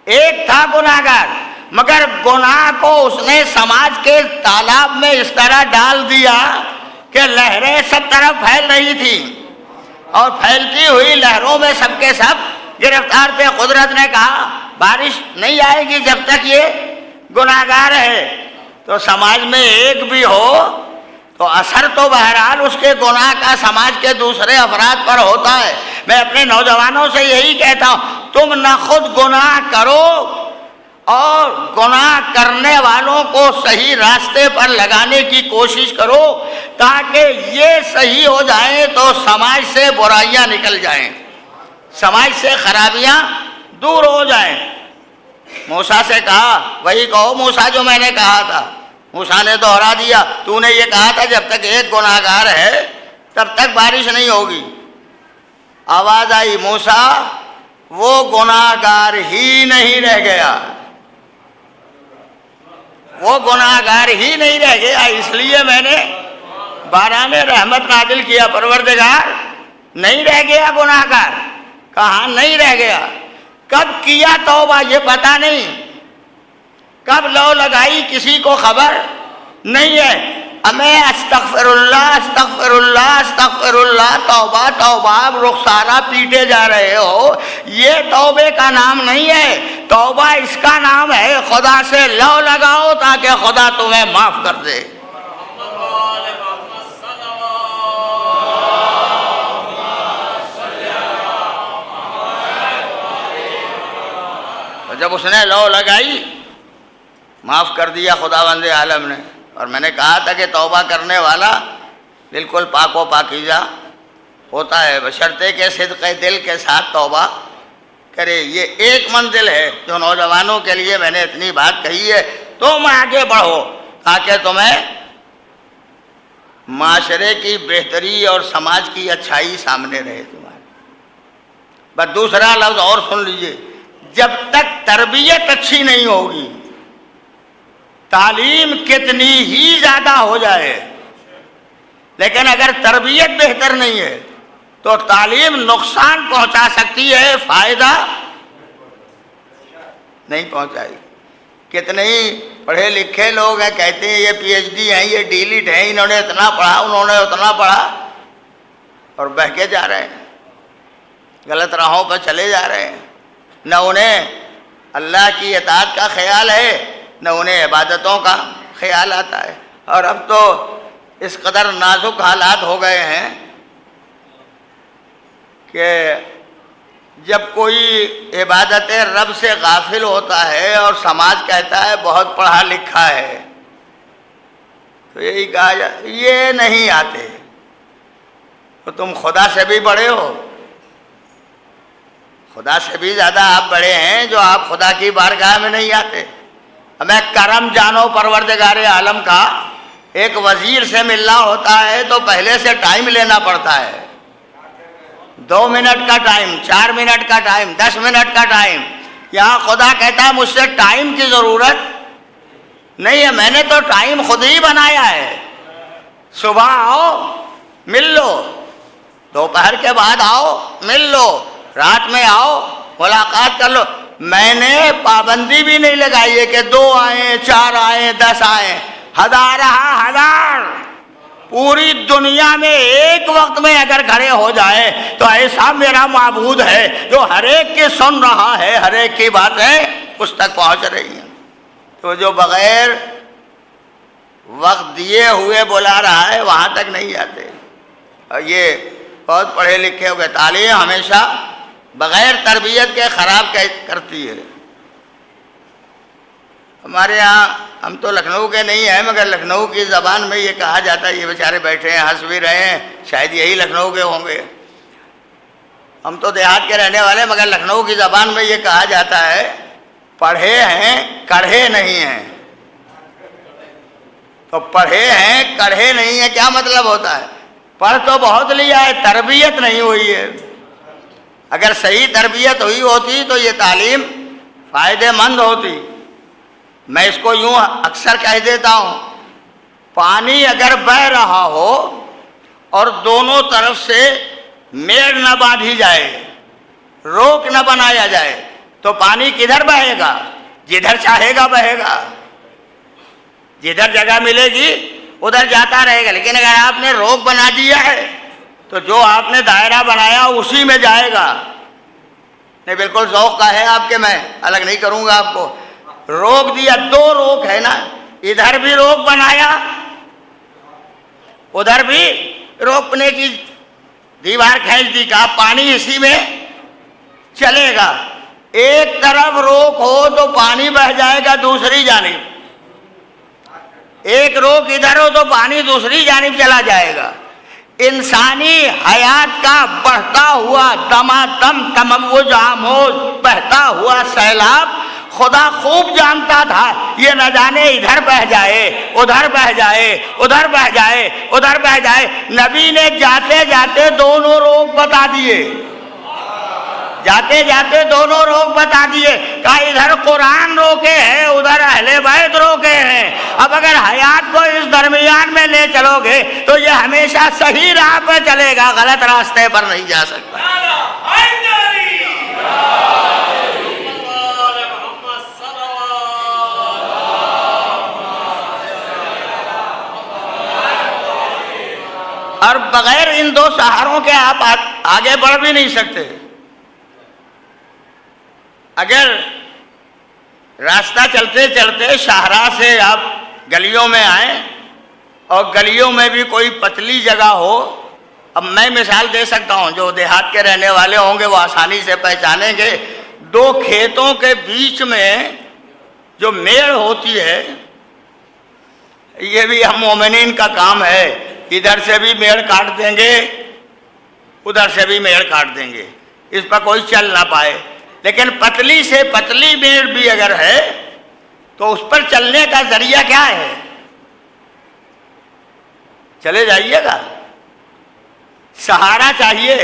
ایک تھا گناہگار، مگر گناہ کو اس نے سماج کے تالاب میں اس طرح ڈال دیا کہ لہریں سب طرف پھیل رہی تھی، اور پھیلتی ہوئی لہروں میں سب کے سب گرفتار تھے۔ قدرت نے کہا بارش نہیں آئے گی جب تک یہ گناہگار ہے۔ تو سماج میں ایک بھی ہو تو اثر تو بہرحال اس کے گناہ کا سماج کے دوسرے افراد پر ہوتا ہے۔ میں اپنے نوجوانوں سے یہی کہتا ہوں، تم نہ خود گناہ کرو اور گناہ کرنے والوں کو صحیح راستے پر لگانے کی کوشش کرو، تاکہ یہ صحیح ہو جائیں تو سماج سے برائیاں نکل جائیں، سماج سے خرابیاں دور ہو جائیں۔ موسیٰ سے کہا وہی کہو موسیٰ جو میں نے کہا تھا۔ موسیٰ نے دوہرا دیا تو نے یہ کہا تھا جب تک ایک گناہگار ہے تب تک بارش نہیں ہوگی۔ آواز آئی موسیٰ وہ گناہگار ہی نہیں رہ گیا، وہ گناہگار ہی نہیں رہ گیا، اس لیے میں نے باران رحمت نازل کیا۔ پروردگار نہیں رہ گیا گناہگار، کہاں نہیں رہ گیا؟ کب کیا توبہ یہ پتہ نہیں، کب لو لگائی کسی کو خبر نہیں ہے۔ ہمیں استغفر اللہ استغفر اللہ استغفر اللہ، توبہ توبہ رخسارہ پیٹے جا رہے ہو، یہ توبے کا نام نہیں ہے۔ توبہ اس کا نام ہے خدا سے لو لگاؤ تاکہ خدا تمہیں معاف کر دے۔ جب اس نے لو لگائی معاف کر دیا خداوند عالم نے. اور میں نے کہا تھا کہ توبہ کرنے والا بالکل پاک و پاکیزہ ہوتا ہے بشرطے کہ صدق دل کے ساتھ توبہ کرے. یہ ایک منزل ہے جو نوجوانوں کے لیے میں نے اتنی بات کہی ہے. تم آگے بڑھو تاکہ تمہیں معاشرے کی بہتری اور سماج کی اچھائی سامنے رہے تمہارے. بس دوسرا لفظ اور سن لیجئے, جب تک تربیت اچھی نہیں ہوگی, تعلیم کتنی ہی زیادہ ہو جائے, لیکن اگر تربیت بہتر نہیں ہے تو تعلیم نقصان پہنچا سکتی ہے, فائدہ نہیں پہنچائے گی. کتنے ہی پڑھے لکھے لوگ ہیں, کہتے ہیں یہ پی ایچ ڈی ہیں, یہ ڈی لٹ ہیں, انہوں نے اتنا پڑھا, انہوں نے اتنا پڑھا, اور بہکے جا رہے ہیں, غلط راہوں پر چلے جا رہے ہیں. نہ انہیں اللہ کی اطاعت کا خیال ہے, نہ انہیں عبادتوں کا خیال آتا ہے. اور اب تو اس قدر نازک حالات ہو گئے ہیں کہ جب کوئی عبادت رب سے غافل ہوتا ہے اور سماج کہتا ہے بہت پڑھا لکھا ہے, تو یہی کہا جائے یہ نہیں آتے, تو تم خدا سے بھی بڑے ہو, خدا سے بھی زیادہ آپ بڑے ہیں جو آپ خدا کی بارگاہ میں نہیں آتے. ہمیں کرم جانو پروردگار عالم کا. ایک وزیر سے ملنا ہوتا ہے تو پہلے سے ٹائم لینا پڑتا ہے, 2 منٹ کا ٹائم, 4 منٹ کا ٹائم, 10 منٹ کا ٹائم. یہاں خدا کہتا ہے مجھ سے ٹائم کی ضرورت نہیں ہے, میں نے تو ٹائم خود ہی بنایا ہے. صبح آؤ مل لو, دوپہر کے بعد آؤ مل لو, رات میں آؤ ملاقات کر لو. میں نے پابندی بھی نہیں لگائی ہے کہ 2 آئیں, 4 آئیں, 10 آئیں, ہزار پوری دنیا میں ایک وقت میں اگر کھڑے ہو جائے تو ایسا میرا معبود ہے جو ہر ایک کی سن رہا ہے, ہر ایک کی باتیں اس تک پہنچ رہی ہیں. تو جو بغیر وقت دیے ہوئے بلا رہا ہے وہاں تک نہیں جاتے. اور یہ بہت پڑھے لکھے ہو گئے, تعلیم ہمیشہ بغیر تربیت کے خراب کرتی ہے. ہمارے ہاں, ہم تو لکھنؤ کے نہیں ہیں, مگر لکھنؤ کی زبان میں یہ کہا جاتا ہے, یہ بیچارے بیٹھے ہیں ہنس بھی رہے ہیں, شاید یہی لکھنؤ کے ہوں گے. ہم تو دیہات کے رہنے والے, مگر لکھنؤ کی زبان میں یہ کہا جاتا ہے پڑھے ہیں کڑھے نہیں ہیں. تو پڑھے ہیں کڑھے نہیں ہیں کیا مطلب ہوتا ہے؟ پڑھ تو بہت لیا ہے, تربیت نہیں ہوئی ہے. اگر صحیح تربیت ہوئی ہوتی تو یہ تعلیم فائدہ مند ہوتی. میں اس کو یوں اکثر کہہ دیتا ہوں, پانی اگر بہہ رہا ہو اور دونوں طرف سے میڑ نہ باندھی جائے, روک نہ بنایا جائے, تو پانی کدھر بہے گا؟ جدھر چاہے گا بہے گا, جدھر جگہ ملے گی ادھر جاتا رہے گا. لیکن اگر آپ نے روک بنا دیا ہے تو جو آپ نے دائرہ بنایا اسی میں جائے گا. نہیں بالکل ذوق کا ہے آپ کے, میں الگ نہیں کروں گا آپ کو. روک دیا, 2 روک ہے نا, ادھر بھی روک بنایا ادھر بھی روکنے کی دیوار کھینچ دی, کہا پانی اسی میں چلے گا. ایک طرف روک ہو تو پانی بہہ جائے گا دوسری جانب, ایک روک ادھر ہو تو پانی دوسری جانب چلا جائے گا. انسانی حیات کا بڑھتا ہوا دمادم تموج آموز بہتا ہوا سیلاب خدا خوب جانتا تھا یہ نہ جانے ادھر بہہ جائے ادھر بہہ جائے, ادھر بہہ جائے ادھر بہہ جائے. نبی نے جاتے جاتے دونوں روک بتا دیے, جاتے جاتے دونوں روک بتا دیے. کہا ادھر قرآن روکے ہیں, ادھر اہل بیت روکے ہیں. اب اگر حیات کو اس درمیان میں لے چلو گے تو یہ ہمیشہ صحیح راہ پہ چلے گا, غلط راستے پر نہیں جا سکتا. اور بغیر ان 2 سہاروں کے آپ آگے بڑھ بھی نہیں سکتے. اگر راستہ چلتے چلتے شاہراہ سے آپ گلیوں میں آئیں اور گلیوں میں بھی کوئی پتلی جگہ ہو, اب میں مثال دے سکتا ہوں, جو دیہات کے رہنے والے ہوں گے وہ آسانی سے پہچانیں گے. دو کھیتوں کے بیچ میں جو میڑ ہوتی ہے، یہ بھی ہم مومنین کا کام ہے، ادھر سے بھی میڑ کاٹ دیں گے، ادھر سے بھی میڑ کاٹ دیں گے، اس پر کوئی چل نہ پائے۔ لیکن پتلی سے پتلی میڑ بھی اگر ہے تو اس پر چلنے کا ذریعہ کیا ہے؟ چلے جائیے گا، سہارا چاہیے،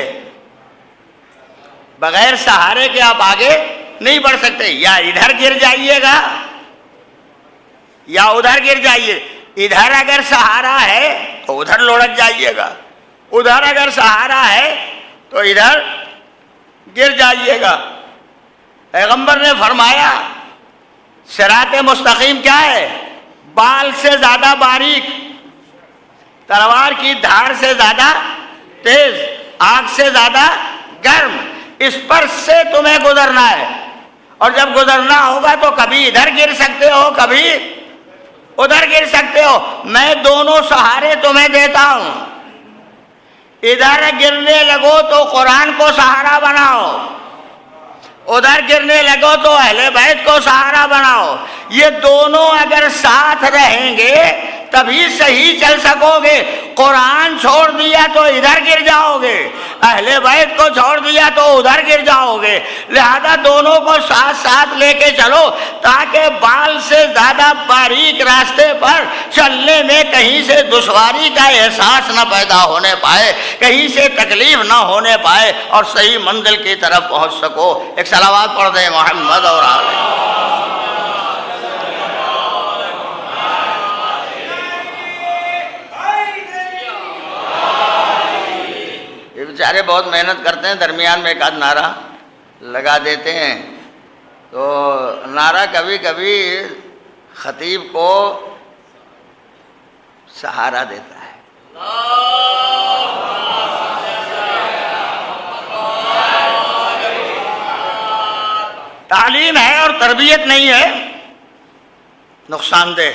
بغیر سہارے کے آپ آگے نہیں بڑھ سکتے، یا ادھر گر جائیے گا یا ادھر گر جائیے۔ ادھر اگر سہارا ہے تو ادھر لڑک جائیے گا، ادھر اگر سہارا ہے تو ادھر گر جائیے گا۔ پیغمبر نے فرمایا صراط مستقیم کیا ہے؟ بال سے زیادہ باریک، تلوار کی دھار سے زیادہ تیز، آگ سے زیادہ گرم، اس پر سے تمہیں گزرنا ہے، اور جب گزرنا ہوگا تو کبھی ادھر گر سکتے ہو، کبھی ادھر گر سکتے ہو۔ میں دونوں سہارے تمہیں دیتا ہوں، ادھر گرنے لگو تو قرآن کو سہارا بناؤ، ادھر گرنے لگو تو اہل بیت کو سہارا بناؤ۔ یہ دونوں اگر ساتھ رہیں گے تبھی صحیح چل سکو گے۔ قرآن چھوڑ دیا تو ادھر گر جاؤ گے، اہل بیت کو چھوڑ دیا تو ادھر گر جاؤ گے۔ لہذا دونوں کو ساتھ ساتھ لے کے چلو تاکہ بال سے زیادہ باریک راستے پر چلنے میں کہیں سے دشواری کا احساس نہ پیدا ہونے پائے، کہیں سے تکلیف نہ ہونے پائے، اور صحیح منزل کی طرف پہنچ سکو۔ ایک صلوات پڑھ دیں محمد اور آلہ۔ یہ بیچارے بہت محنت کرتے ہیں، درمیان میں ایک آدھ نعرہ لگا دیتے ہیں، تو نعرہ کبھی کبھی خطیب کو سہارا دیتا ہے۔ تعلیم ہے اور تربیت نہیں ہے، نقصان دہ۔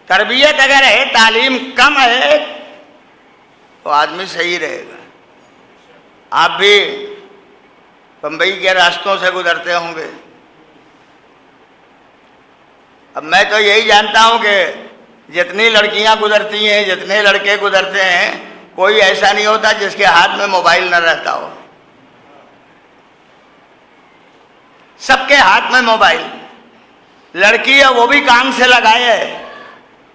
تربیت اگر ہے، تعلیم کم ہے تو آدمی صحیح رہے گا۔ آپ بھی بمبئی کے راستوں سے گزرتے ہوں گے، اب میں تو یہی جانتا ہوں کہ جتنی لڑکیاں گزرتی ہیں، جتنے لڑکے گزرتے ہیں، کوئی ایسا نہیں ہوتا جس کے ہاتھ میں موبائل نہ رہتا ہو۔ سب کے ہاتھ میں موبائل، لڑکی ہے وہ بھی کام سے لگائے ہے،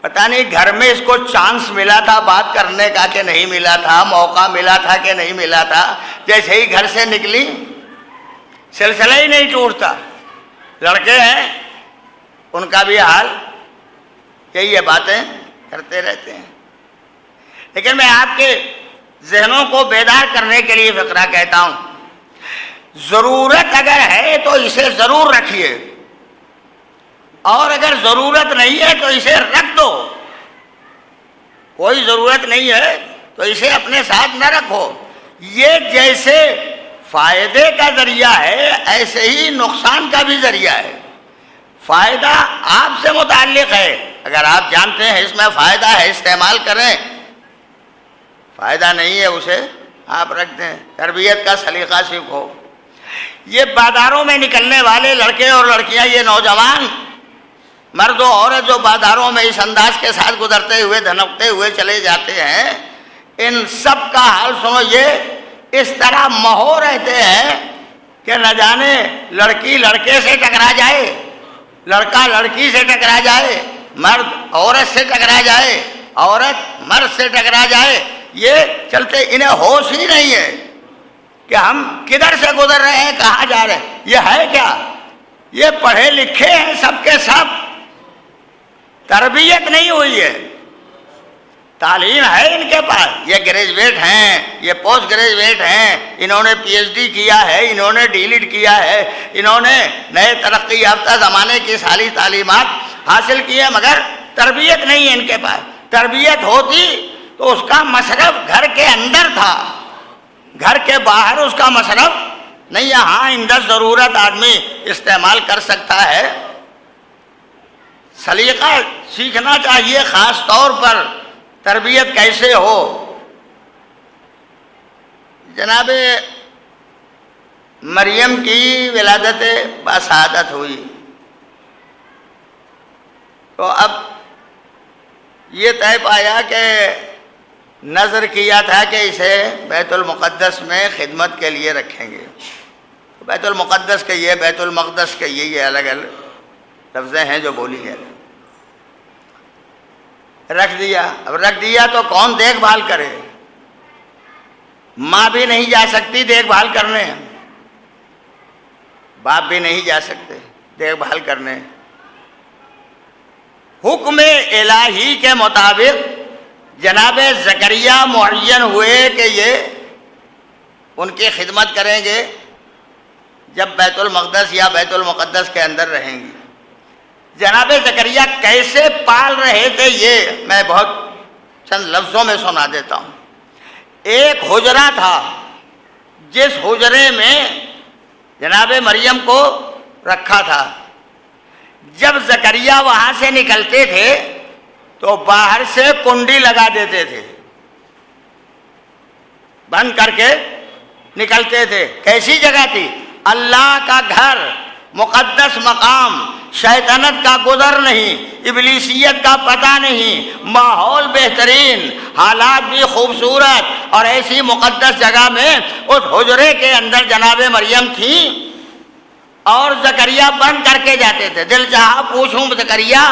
پتہ نہیں گھر میں اس کو چانس ملا تھا بات کرنے کا کہ نہیں ملا تھا، موقع ملا تھا کہ نہیں ملا تھا، جیسے ہی گھر سے نکلی سلسلہ ہی نہیں ٹوٹتا۔ لڑکے ہیں ان کا بھی حال یہی ہے، باتیں کرتے رہتے ہیں۔ لیکن میں آپ کے ذہنوں کو بیدار کرنے کے لیے فقرہ کہتا ہوں، ضرورت اگر ہے تو اسے ضرور رکھیے، اور اگر ضرورت نہیں ہے تو اسے رکھ دو۔ کوئی ضرورت نہیں ہے تو اسے اپنے ساتھ نہ رکھو۔ یہ جیسے فائدے کا ذریعہ ہے ایسے ہی نقصان کا بھی ذریعہ ہے۔ فائدہ آپ سے متعلق ہے، اگر آپ جانتے ہیں اس میں فائدہ ہے استعمال کریں، فائدہ نہیں ہے اسے آپ رکھ دیں۔ تربیت کا سلیقہ سیکھو۔ یہ بازاروں میں نکلنے والے لڑکے اور لڑکیاں، یہ نوجوان مرد و عورت جو بازاروں میں اس انداز کے ساتھ گزرتے ہوئے دھنکتے ہوئے چلے جاتے ہیں، ان سب کا حال سنو۔ یہ اس طرح مہو رہتے ہیں کہ نہ جانے لڑکی لڑکے سے ٹکرا جائے، لڑکا لڑکی سے ٹکرا جائے، مرد عورت سے ٹکرا جائے، عورت مرد سے ٹکرا جائے۔ یہ چلتے، انہیں ہوش ہی نہیں ہے کہ ہم کدھر سے گزر رہے ہیں، کہاں جا رہے ہیں۔ یہ ہے کیا؟ یہ پڑھے لکھے ہیں سب کے سب، تربیت نہیں ہوئی ہے۔ تعلیم ہے ان کے پاس، یہ گریجویٹ ہیں، یہ پوسٹ گریجویٹ ہیں، انہوں نے پی ایچ ڈی کیا ہے، انہوں نے ڈی لٹ کیا ہے، انہوں نے نئے ترقی یافتہ زمانے کی ساری تعلیمات حاصل کی ہے، مگر تربیت نہیں ہے ان کے پاس۔ تربیت ہوتی تو اس کا مصرف گھر کے اندر تھا، گھر کے باہر اس کا مصرف نہیں ہے۔ ہاں اندر ضرورت آدمی استعمال کر سکتا ہے۔ سلیقہ سیکھنا چاہیے، خاص طور پر تربیت کیسے ہو۔ جناب مریم کی ولادت باسعادت ہوئی تو اب یہ طے پایا کہ نظر کیا تھا کہ اسے بیت المقدس میں خدمت کے لیے رکھیں گے. بیت المقدس کے یہ، بیت المقدس کے یہ الگ الگ لفظیں ہیں جو بولی ہیں. رکھ دیا. اب رکھ دیا تو کون دیکھ بھال کرے؟ ماں بھی نہیں جا سکتی دیکھ بھال کرنے، باپ بھی نہیں جا سکتے دیکھ بھال کرنے. حکم الہی کے مطابق جناب زکریا معین ہوئے کہ یہ ان کی خدمت کریں گے جب بیت المقدس یا بیت المقدس کے اندر رہیں گی. جناب زکریا کیسے پال رہے تھے یہ میں بہت چند لفظوں میں سنا دیتا ہوں. ایک حجرہ تھا جس حجرے میں جناب مریم کو رکھا تھا. جب زکریا وہاں سے نکلتے تھے تو باہر سے کنڈی لگا دیتے تھے، بند کر کے نکلتے تھے. کیسی جگہ تھی؟ اللہ کا گھر، مقدس مقام، شیطنت کا گزر نہیں، ابلیسیت کا پتہ نہیں، ماحول بہترین، حالات بھی خوبصورت، اور ایسی مقدس جگہ میں اس حجرے کے اندر جناب مریم تھی اور زکریا بند کر کے جاتے تھے. دل چاہا پوچھوں زکریا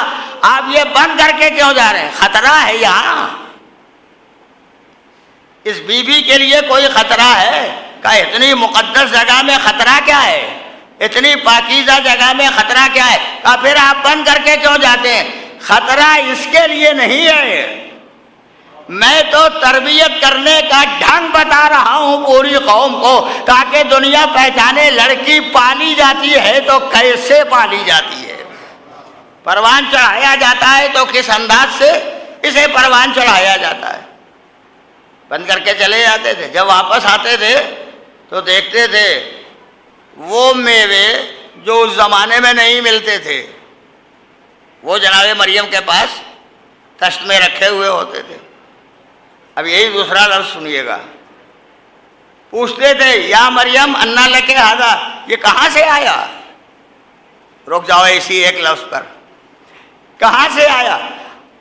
آپ یہ بند کر کے کیوں جا رہے ہیں؟ خطرہ ہے یہاں؟ اس بی بی کے لیے کوئی خطرہ ہے؟ کہ اتنی مقدس جگہ میں خطرہ کیا ہے؟ اتنی پاکیزہ جگہ میں خطرہ کیا ہے؟ کہ پھر آپ بند کر کے کیوں جاتے ہیں؟ خطرہ اس کے لیے نہیں ہے، میں تو تربیت کرنے کا ڈھنگ بتا رہا ہوں پوری قوم کو، تاکہ دنیا پہچانے لڑکی پالی جاتی ہے تو کیسے پالی جاتی ہے، پروان چڑھایا جاتا ہے تو کس انداز سے اسے پروان چڑھایا جاتا ہے. بند کر کے چلے جاتے تھے. جب واپس آتے تھے تو دیکھتے تھے وہ میوے جو اس زمانے میں نہیں ملتے تھے وہ جناب مریم کے پاس کشت میں رکھے ہوئے ہوتے تھے. اب یہی دوسرا لفظ سنیے گا. پوچھتے تھے یا مریم انا لکے ھذا، یہ کہاں سے آیا؟ رک جاؤ اسی ایک لفظ پر، کہاں سے آیا؟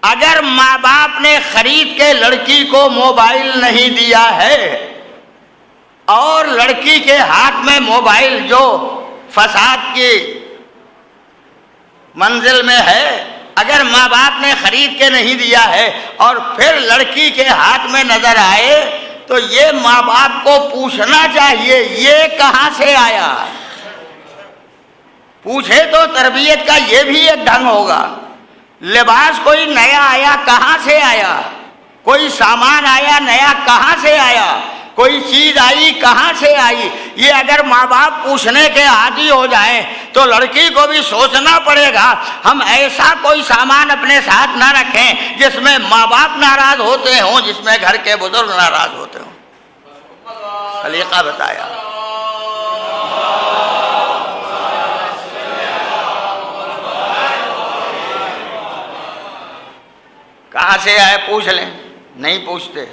اگر ماں باپ نے خرید کے لڑکی کو موبائل نہیں دیا ہے اور لڑکی کے ہاتھ میں موبائل جو فساد کی منزل میں ہے، اگر ماں باپ نے خرید کے نہیں دیا ہے اور پھر لڑکی کے ہاتھ میں نظر آئے تو یہ ماں باپ کو پوچھنا چاہیے یہ کہاں سے آیا. پوچھے تو تربیت کا یہ بھی ایک ڈھنگ ہوگا. لباس کوئی نیا آیا کہاں سے آیا؟ کوئی سامان آیا نیا کہاں سے آیا؟ کوئی چیز آئی کہاں سے آئی؟ یہ اگر ماں باپ پوچھنے کے عادی ہو جائیں تو لڑکی کو بھی سوچنا پڑے گا ہم ایسا کوئی سامان اپنے ساتھ نہ رکھیں جس میں ماں باپ ناراض ہوتے ہوں، جس میں گھر کے بزرگ ناراض ہوتے ہوں. سلیقہ بتایا. کہاں سے آئے پوچھ لیں، نہیں پوچھتے.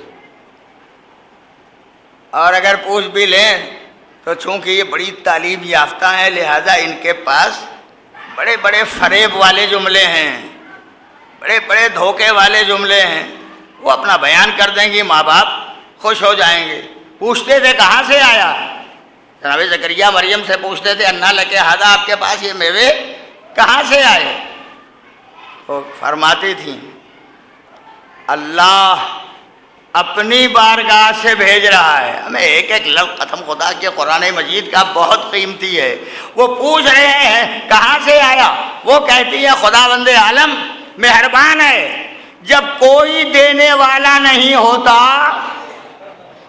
اور اگر پوچھ بھی لیں تو چونکہ یہ بڑی تعلیم یافتہ ہیں لہذا ان کے پاس بڑے بڑے فریب والے جملے ہیں، بڑے بڑے دھوکے والے جملے ہیں، وہ اپنا بیان کر دیں گی، ماں باپ خوش ہو جائیں گے. پوچھتے تھے کہاں سے آیا؟ جناب زکریا مریم سے پوچھتے تھے انا لکے ھذا، آپ کے پاس یہ میوے کہاں سے آئے؟ تو فرماتی تھیں اللہ اپنی بارگاہ سے بھیج رہا ہے. ہمیں ایک ایک لفظ قسم خدا کے قرآن مجید کا بہت قیمتی ہے. وہ پوچھ رہے ہیں کہاں سے آیا، وہ کہتی ہے خداوند عالم مہربان ہے، جب کوئی دینے والا نہیں ہوتا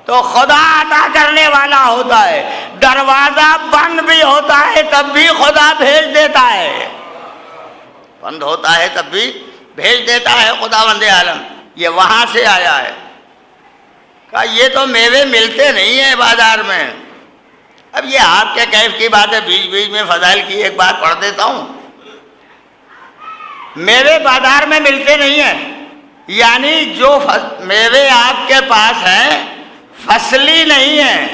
تو خدا عطا کرنے والا ہوتا ہے. دروازہ بند بھی ہوتا ہے تب بھی خدا بھیج دیتا ہے، بند ہوتا ہے تب بھی بھیج دیتا ہے خداوند عالم. یہ وہاں سے آیا ہے. کہا یہ تو میوے ملتے نہیں ہیں بازار میں. اب یہ آپ کے کیف کی بات ہے، بیچ بیچ میں فضائل کی ایک بات پڑھ دیتا ہوں. میوے بازار میں ملتے نہیں ہیں، یعنی جو میوے آپ کے پاس ہیں فصلی نہیں ہیں،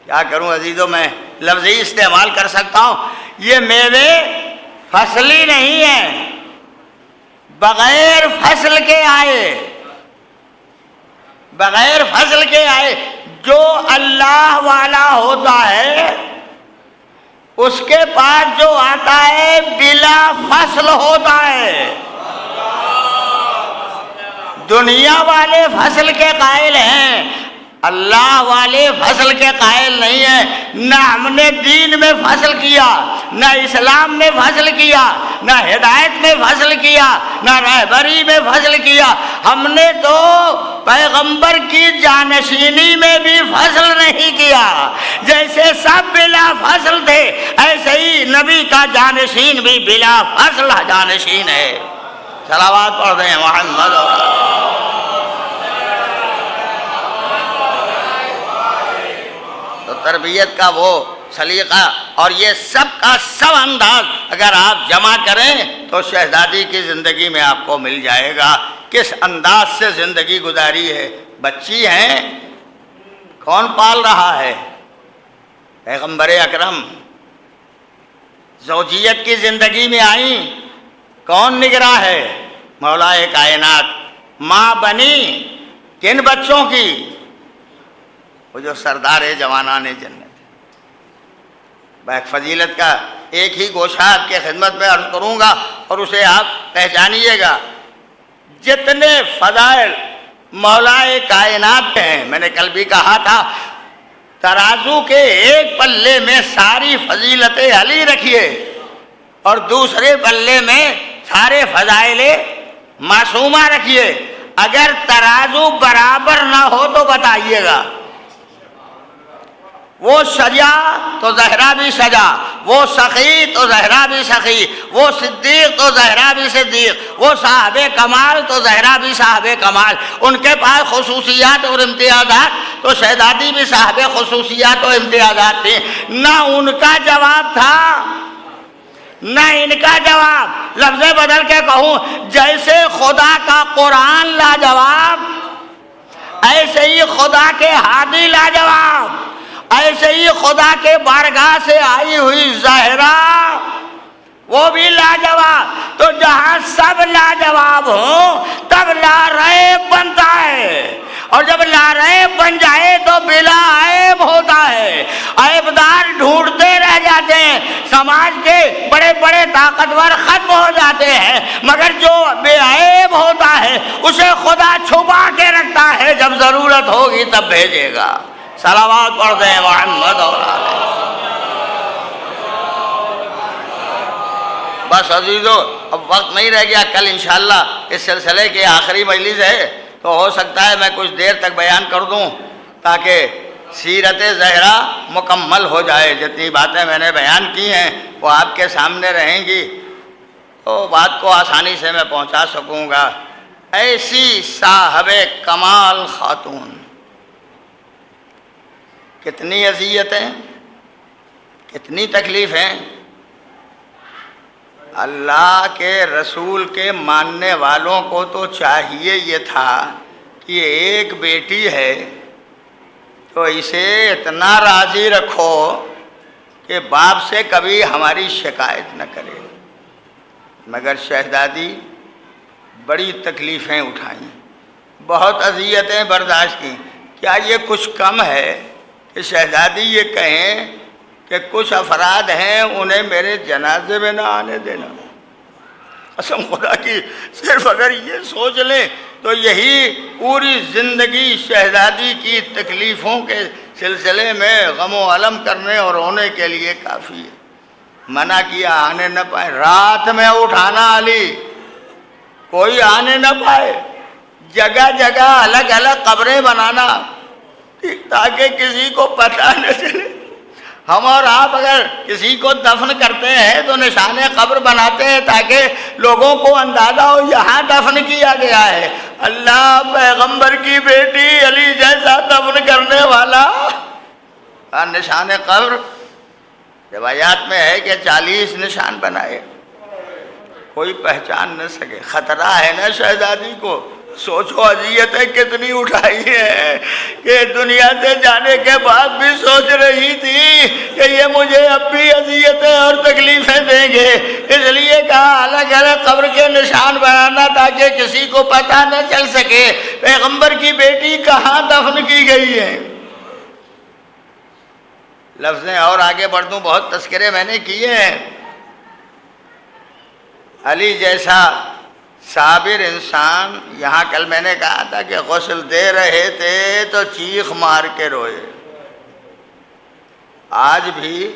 کیا کروں عزیزوں، میں لفظی استعمال کر سکتا ہوں، یہ میوے فصلی نہیں ہیں، بغیر فصل کے آئے، بغیر فصل کے آئے۔ جو اللہ والا ہوتا ہے اس کے پاس جو آتا ہے بلا فصل ہوتا ہے۔ دنیا والے فصل کے قائل ہیں، اللہ والے فصل کے قائل نہیں ہیں۔ نہ ہم نے دین میں فصل کیا، نہ اسلام میں فصل کیا، نہ ہدایت میں فصل کیا، نہ رہبری میں فصل کیا، ہم نے تو پیغمبر کی جانشینی میں بھی فصل نہیں کیا۔ جیسے سب بلا فصل تھے ایسے ہی نبی کا جانشین بھی بلا فصل جانشین ہے۔ صلوات پڑھ دیں محمد تربیت کا وہ سلیقہ اور یہ سب کا سب انداز اگر آپ جمع کریں تو شہزادی کی زندگی میں آپ کو مل جائے گا کس انداز سے زندگی گزاری ہے۔ بچی ہیں، کون پال رہا ہے؟ پیغمبر اکرم۔ زوجیت کی زندگی میں آئیں، کون نگراں ہے؟ مولا کائنات۔ ماں بنی کن بچوں کی؟ وہ جو سردار جوانان جنت۔ فضیلت کا ایک ہی گوشہ آپ کے خدمت میں عرض کروں گا اور اسے آپ پہچانیے گا۔ جتنے فضائل مولا کائنات ہیں، میں نے کل بھی کہا تھا، ترازو کے ایک پلے میں ساری فضیلت علی رکھیے اور دوسرے پلے میں سارے فضائل معصومہ رکھیے، اگر ترازو برابر نہ ہو تو بتائیے گا۔ وہ سجا تو زہرا بھی سجا، وہ سخی تو زہرا بھی سخی، وہ صدیق تو زہرا بھی صدیق، وہ صاحب کمال تو زہرا بھی صاحب کمال۔ ان کے پاس خصوصیات اور امتیازات تو شہزادی بھی صاحب خصوصیات اور امتیازات تھیں۔ نہ ان کا جواب تھا نہ ان کا جواب۔ لفظ بدل کے کہوں، جیسے خدا کا قرآن لاجواب، ایسے ہی خدا کے ہادی لاجواب، ایسے ہی خدا کے بارگاہ سے آئی ہوئی زہرا وہ بھی لاجواب۔ تو جہاں سب لاجواب ہوں تب لا ریب بنتا ہے، اور جب لا ریب بن جائے تو بلا عیب ہوتا ہے۔ عیبدار ڈھونڈتے رہ جاتے ہیں، سماج کے بڑے بڑے طاقتور ختم ہو جاتے ہیں، مگر جو بے عیب ہوتا ہے اسے خدا چھپا کے رکھتا ہے، جب ضرورت ہوگی تب بھیجے گا۔ صلوات پڑھ دیں محمد اور آلہ۔ بس عزیزو، اب وقت نہیں رہ گیا، کل انشاءاللہ اس سلسلے کی آخری مجلس ہے، تو ہو سکتا ہے میں کچھ دیر تک بیان کر دوں تاکہ سیرت زہرا مکمل ہو جائے۔ جتنی باتیں میں نے بیان کی ہیں وہ آپ کے سامنے رہیں گی تو بات کو آسانی سے میں پہنچا سکوں گا۔ ایسی صاحب کمال خاتون، کتنی اذیتیں، کتنی تکلیفیں۔ اللہ کے رسول کے ماننے والوں کو تو چاہیے یہ تھا کہ ایک بیٹی ہے تو اسے اتنا راضی رکھو کہ باپ سے کبھی ہماری شکایت نہ کرے، مگر شہزادی بڑی تکلیفیں اٹھائیں، بہت اذیتیں برداشت کی۔ کیا یہ کچھ کم ہے کہ شہزادی یہ کہیں کہ کچھ افراد ہیں انہیں میرے جنازے میں نہ آنے دینا؟ قسم خدا کی، صرف اگر یہ سوچ لیں تو یہی پوری زندگی شہزادی کی تکلیفوں کے سلسلے میں غم و علم کرنے اور رونے کے لیے کافی ہے۔ منع کیا آنے نہ پائے، رات میں اٹھانا علی، کوئی آنے نہ پائے، جگہ جگہ الگ الگ قبریں بنانا تاکہ کسی کو پتہ نہ چلے۔ ہم اور آپ اگر کسی کو دفن کرتے ہیں تو نشان قبر بناتے ہیں تاکہ لوگوں کو اندازہ ہو یہاں دفن کیا گیا ہے۔ اللہ پیغمبر کی بیٹی علی جیسا دفن کرنے والا نشان قبر، روایات میں ہے کہ 40 نشان بنائے، کوئی پہچان نہ سکے۔ خطرہ ہے نا شہزادی کو، سوچو اذیتیں کتنی اٹھائی ہیں کہ دنیا سے جانے کے بعد بھی سوچ رہی تھی کہ یہ مجھے اب بھی اذیتیں اور تکلیفیں دیں گے، اس لیے کہا الگ الگ قبر کے نشان بنانا تاکہ کسی کو پتہ نہ چل سکے پیغمبر کی بیٹی کہاں دفن کی گئی ہے۔ لفظیں اور آگے بڑھ دوں، بہت تذکرے میں نے کیے ہیں۔ علی جیسا صابر انسان، یہاں کل میں نے کہا تھا کہ غسل دے رہے تھے تو چیخ مار کے روئے۔ آج بھی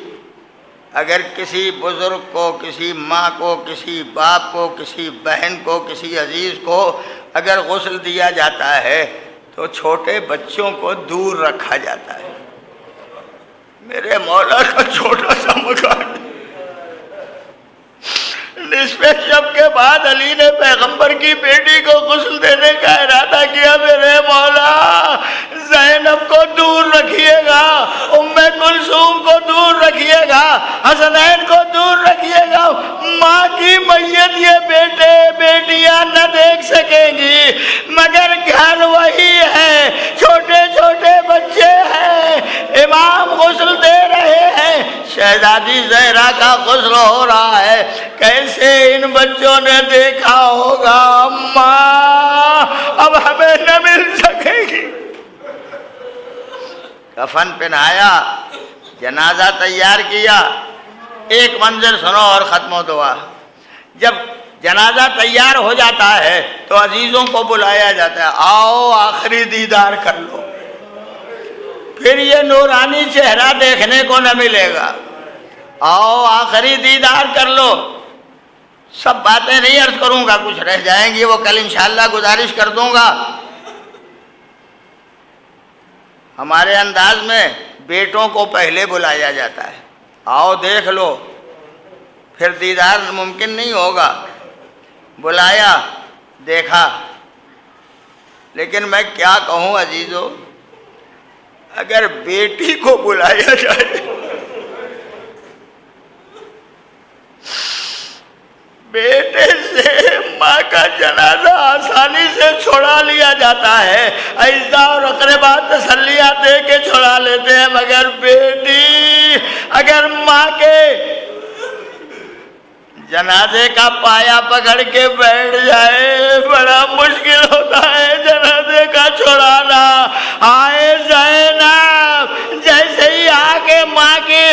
اگر کسی بزرگ کو، کسی ماں کو، کسی باپ کو، کسی بہن کو، کسی عزیز کو اگر غسل دیا جاتا ہے تو چھوٹے بچوں کو دور رکھا جاتا ہے۔ میرے مولا کا چھوٹا سا مکان، نصف شب کے بعد علی نے پیغمبر کی بیٹی کو غسل دینے کا ارادہ کیا۔ میرے مولا زینب کو دور رکھیے گا، ام کلثوم کو دور رکھیے گا، حسنین کو دور رکھیے گا، ماں کی میت یہ بیٹے بیٹیاں نہ دیکھ سکیں گی، مگر گھر وہی ہے، چھوٹے چھوٹے بچے ہیں، امام غسل دے رہے ہیں، شہزادی زہرا کا غسل ہو رہا ہے۔ کیسے ان بچوں نے دیکھا ہوگا اماں اب ہمیں نہ مل سکے گی۔ کفن پہنایا، جنازہ تیار کیا، ایک منظر سنو اور ختم و دعا۔ جب جنازہ تیار ہو جاتا ہے تو عزیزوں کو بلایا جاتا ہے، آؤ آخری دیدار کر لو، پھر یہ نورانی چہرہ دیکھنے کو نہ ملے گا، آؤ آخری دیدار کر لو۔ سب باتیں نہیں عرض کروں گا، کچھ رہ جائیں گی وہ کل انشاءاللہ گزارش کر دوں گا۔ ہمارے انداز میں بیٹوں کو پہلے بلایا جاتا ہے، آؤ دیکھ لو، پھر دیدار ممکن نہیں ہوگا۔ بلایا، دیکھا، لیکن میں کیا کہوں عزیزو، اگر بیٹی کو بلایا جائے، بیٹے سے ماں کا جنازہ آسانی سے چھوڑا لیا جاتا ہے، اعزا اور اقربا تسلیاں دے کے چھوڑا لیتے ہیں، مگر بیٹی اگر ماں کے جنازے کا پایا پکڑ کے بیٹھ جائے بڑا مشکل ہوتا ہے جنازے کا چھوڑانا۔ آئے زینب جیسے ہی آگے ماں کے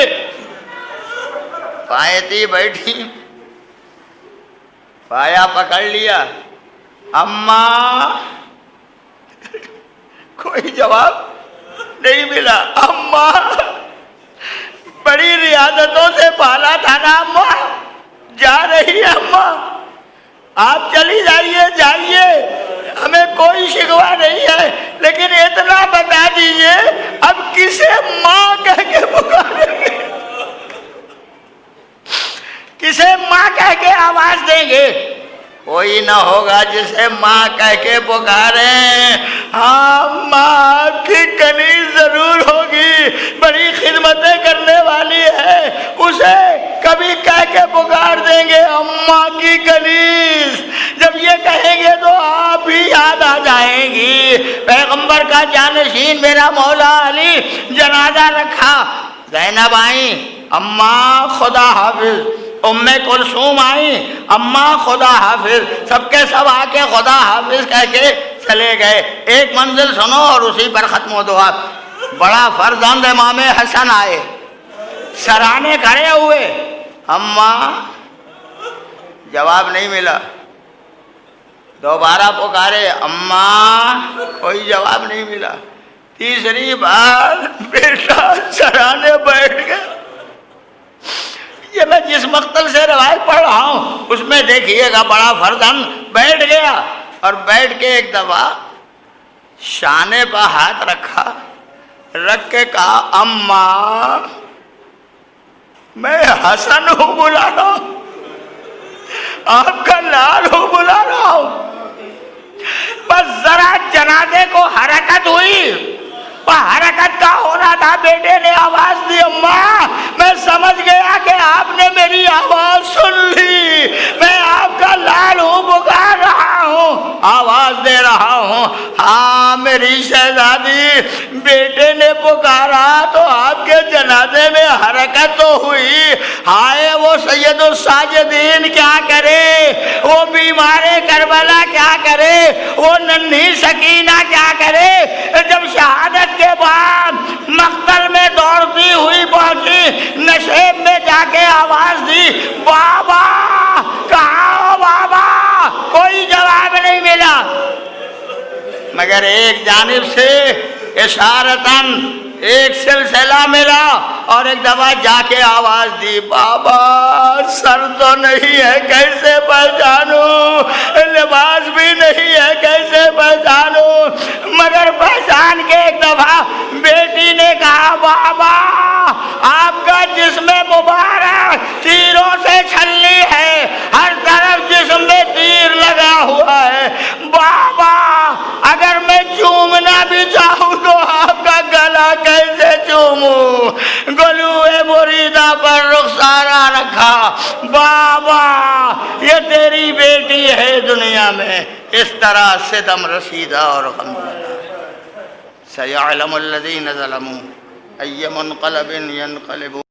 پائے تھی بیٹھی، پایا پکڑ لیا، اماں، کوئی جواب نہیں ملا۔ اماں بڑی ریاضتوں سے پالا تھا نا، اماں جا رہی ہے، اماں آپ چلی جائیے، جائیے، ہمیں کوئی شکوہ نہیں ہے، لیکن اتنا بتا دیجئے اب کسے ماں کہہ کے پکاریں گے، کسے ماں کہہ کے آواز دیں گے؟ کوئی نہ ہوگا جسے ماں کہہ کے پکاریں۔ ہاں ماں کی کنیز ضرور ہوگی، بڑی خدمتیں کرنے والی ہے، اسے کبھی کہہ کے پکار دیں گے اماں کی کنیز۔ جب یہ کہیں گے تو آپ بھی یاد آ جائیں گی۔ پیغمبر کا جانشین میرا مولا علی جنازہ رکھا، زینب آئیں، اماں خدا حافظ، ام کلثوم آئیں، اماں خدا حافظ، سب کے سب آ کے خدا حافظ کہہ کے چلے گئے۔ ایک منزل سنو اور اسی پر ختم و دعا۔ بڑا فرزند امام حسن آئے، سرانے کھڑے ہوئے، اماں، جواب نہیں ملا، دوبارہ پکارے، اماں، کوئی جواب نہیں ملا، تیسری بار بیٹا سرانے بیٹھ گیا۔ یہ میں جس مقتل سے روایت پڑھ رہا ہوں اس میں دیکھیے گا، بڑا فرزند بیٹھ گیا اور بیٹھ کے ایک دفعہ شانے پر ہاتھ رکھا، رکھ کے کہا، اماں میں حسن ہوں بلا رہا ہوں، آپ کا لال ہوں بلا رہا ہوں۔ بس ذرا جنازے کو حرکت ہوئی، حرکت کا ہو رہا تھا، بیٹے نے آواز دی، اماں میں سمجھ گیا کہ آپ نے میری آواز سن لی، میں آپ کا سال ہوں پکار رہا ہوں، آواز دے رہا ہوں، ہاں میری شہزادی بیٹے نے پکارا تو آپ کے جنازے میں حرکت تو ہوئی، ہائے وہ سید الساجدین کیا کرے، وہ بیمار کربلا کیا کرے، وہ ننھی سکینہ کیا کرے، جب شہادت کے بعد مقتل میں دوڑتی ہوئی پہنچی، نشیب میں جا کے آواز دی، بابا کہاں ہو بابا؟ کوئی جواب نہیں ملا، مگر ایک جانب سے اشارتاً ایک سلسلہ ملا، اور ایک دفعہ جا کے آواز دی، بابا سر تو نہیں ہے کیسے پہچانوں، لباس بھی نہیں ہے کیسے پہچانوں، مگر پہچان کے ایک دفعہ بیٹی نے کہا، بابا آپ کا جسم مبارک تیروں سے چھلی ہے، ہر طرف جسم میں تیر لگا ہوا ہے، بابا اگر میں چومنا بھی چاہوں تو آپ کا گلا کیسے چوموں؟ گلوئے مریدہ پر رخسارہ رکھا، بابا یہ تیری بیٹی ہے دنیا میں اس طرح ستم رسیدہ اور غمزدہ۔ سَيَعْلَمُ الَّذِينَ ظَلَمُوا أَيَّ مُنْقَلَبٍ يَنْقَلِبُونَ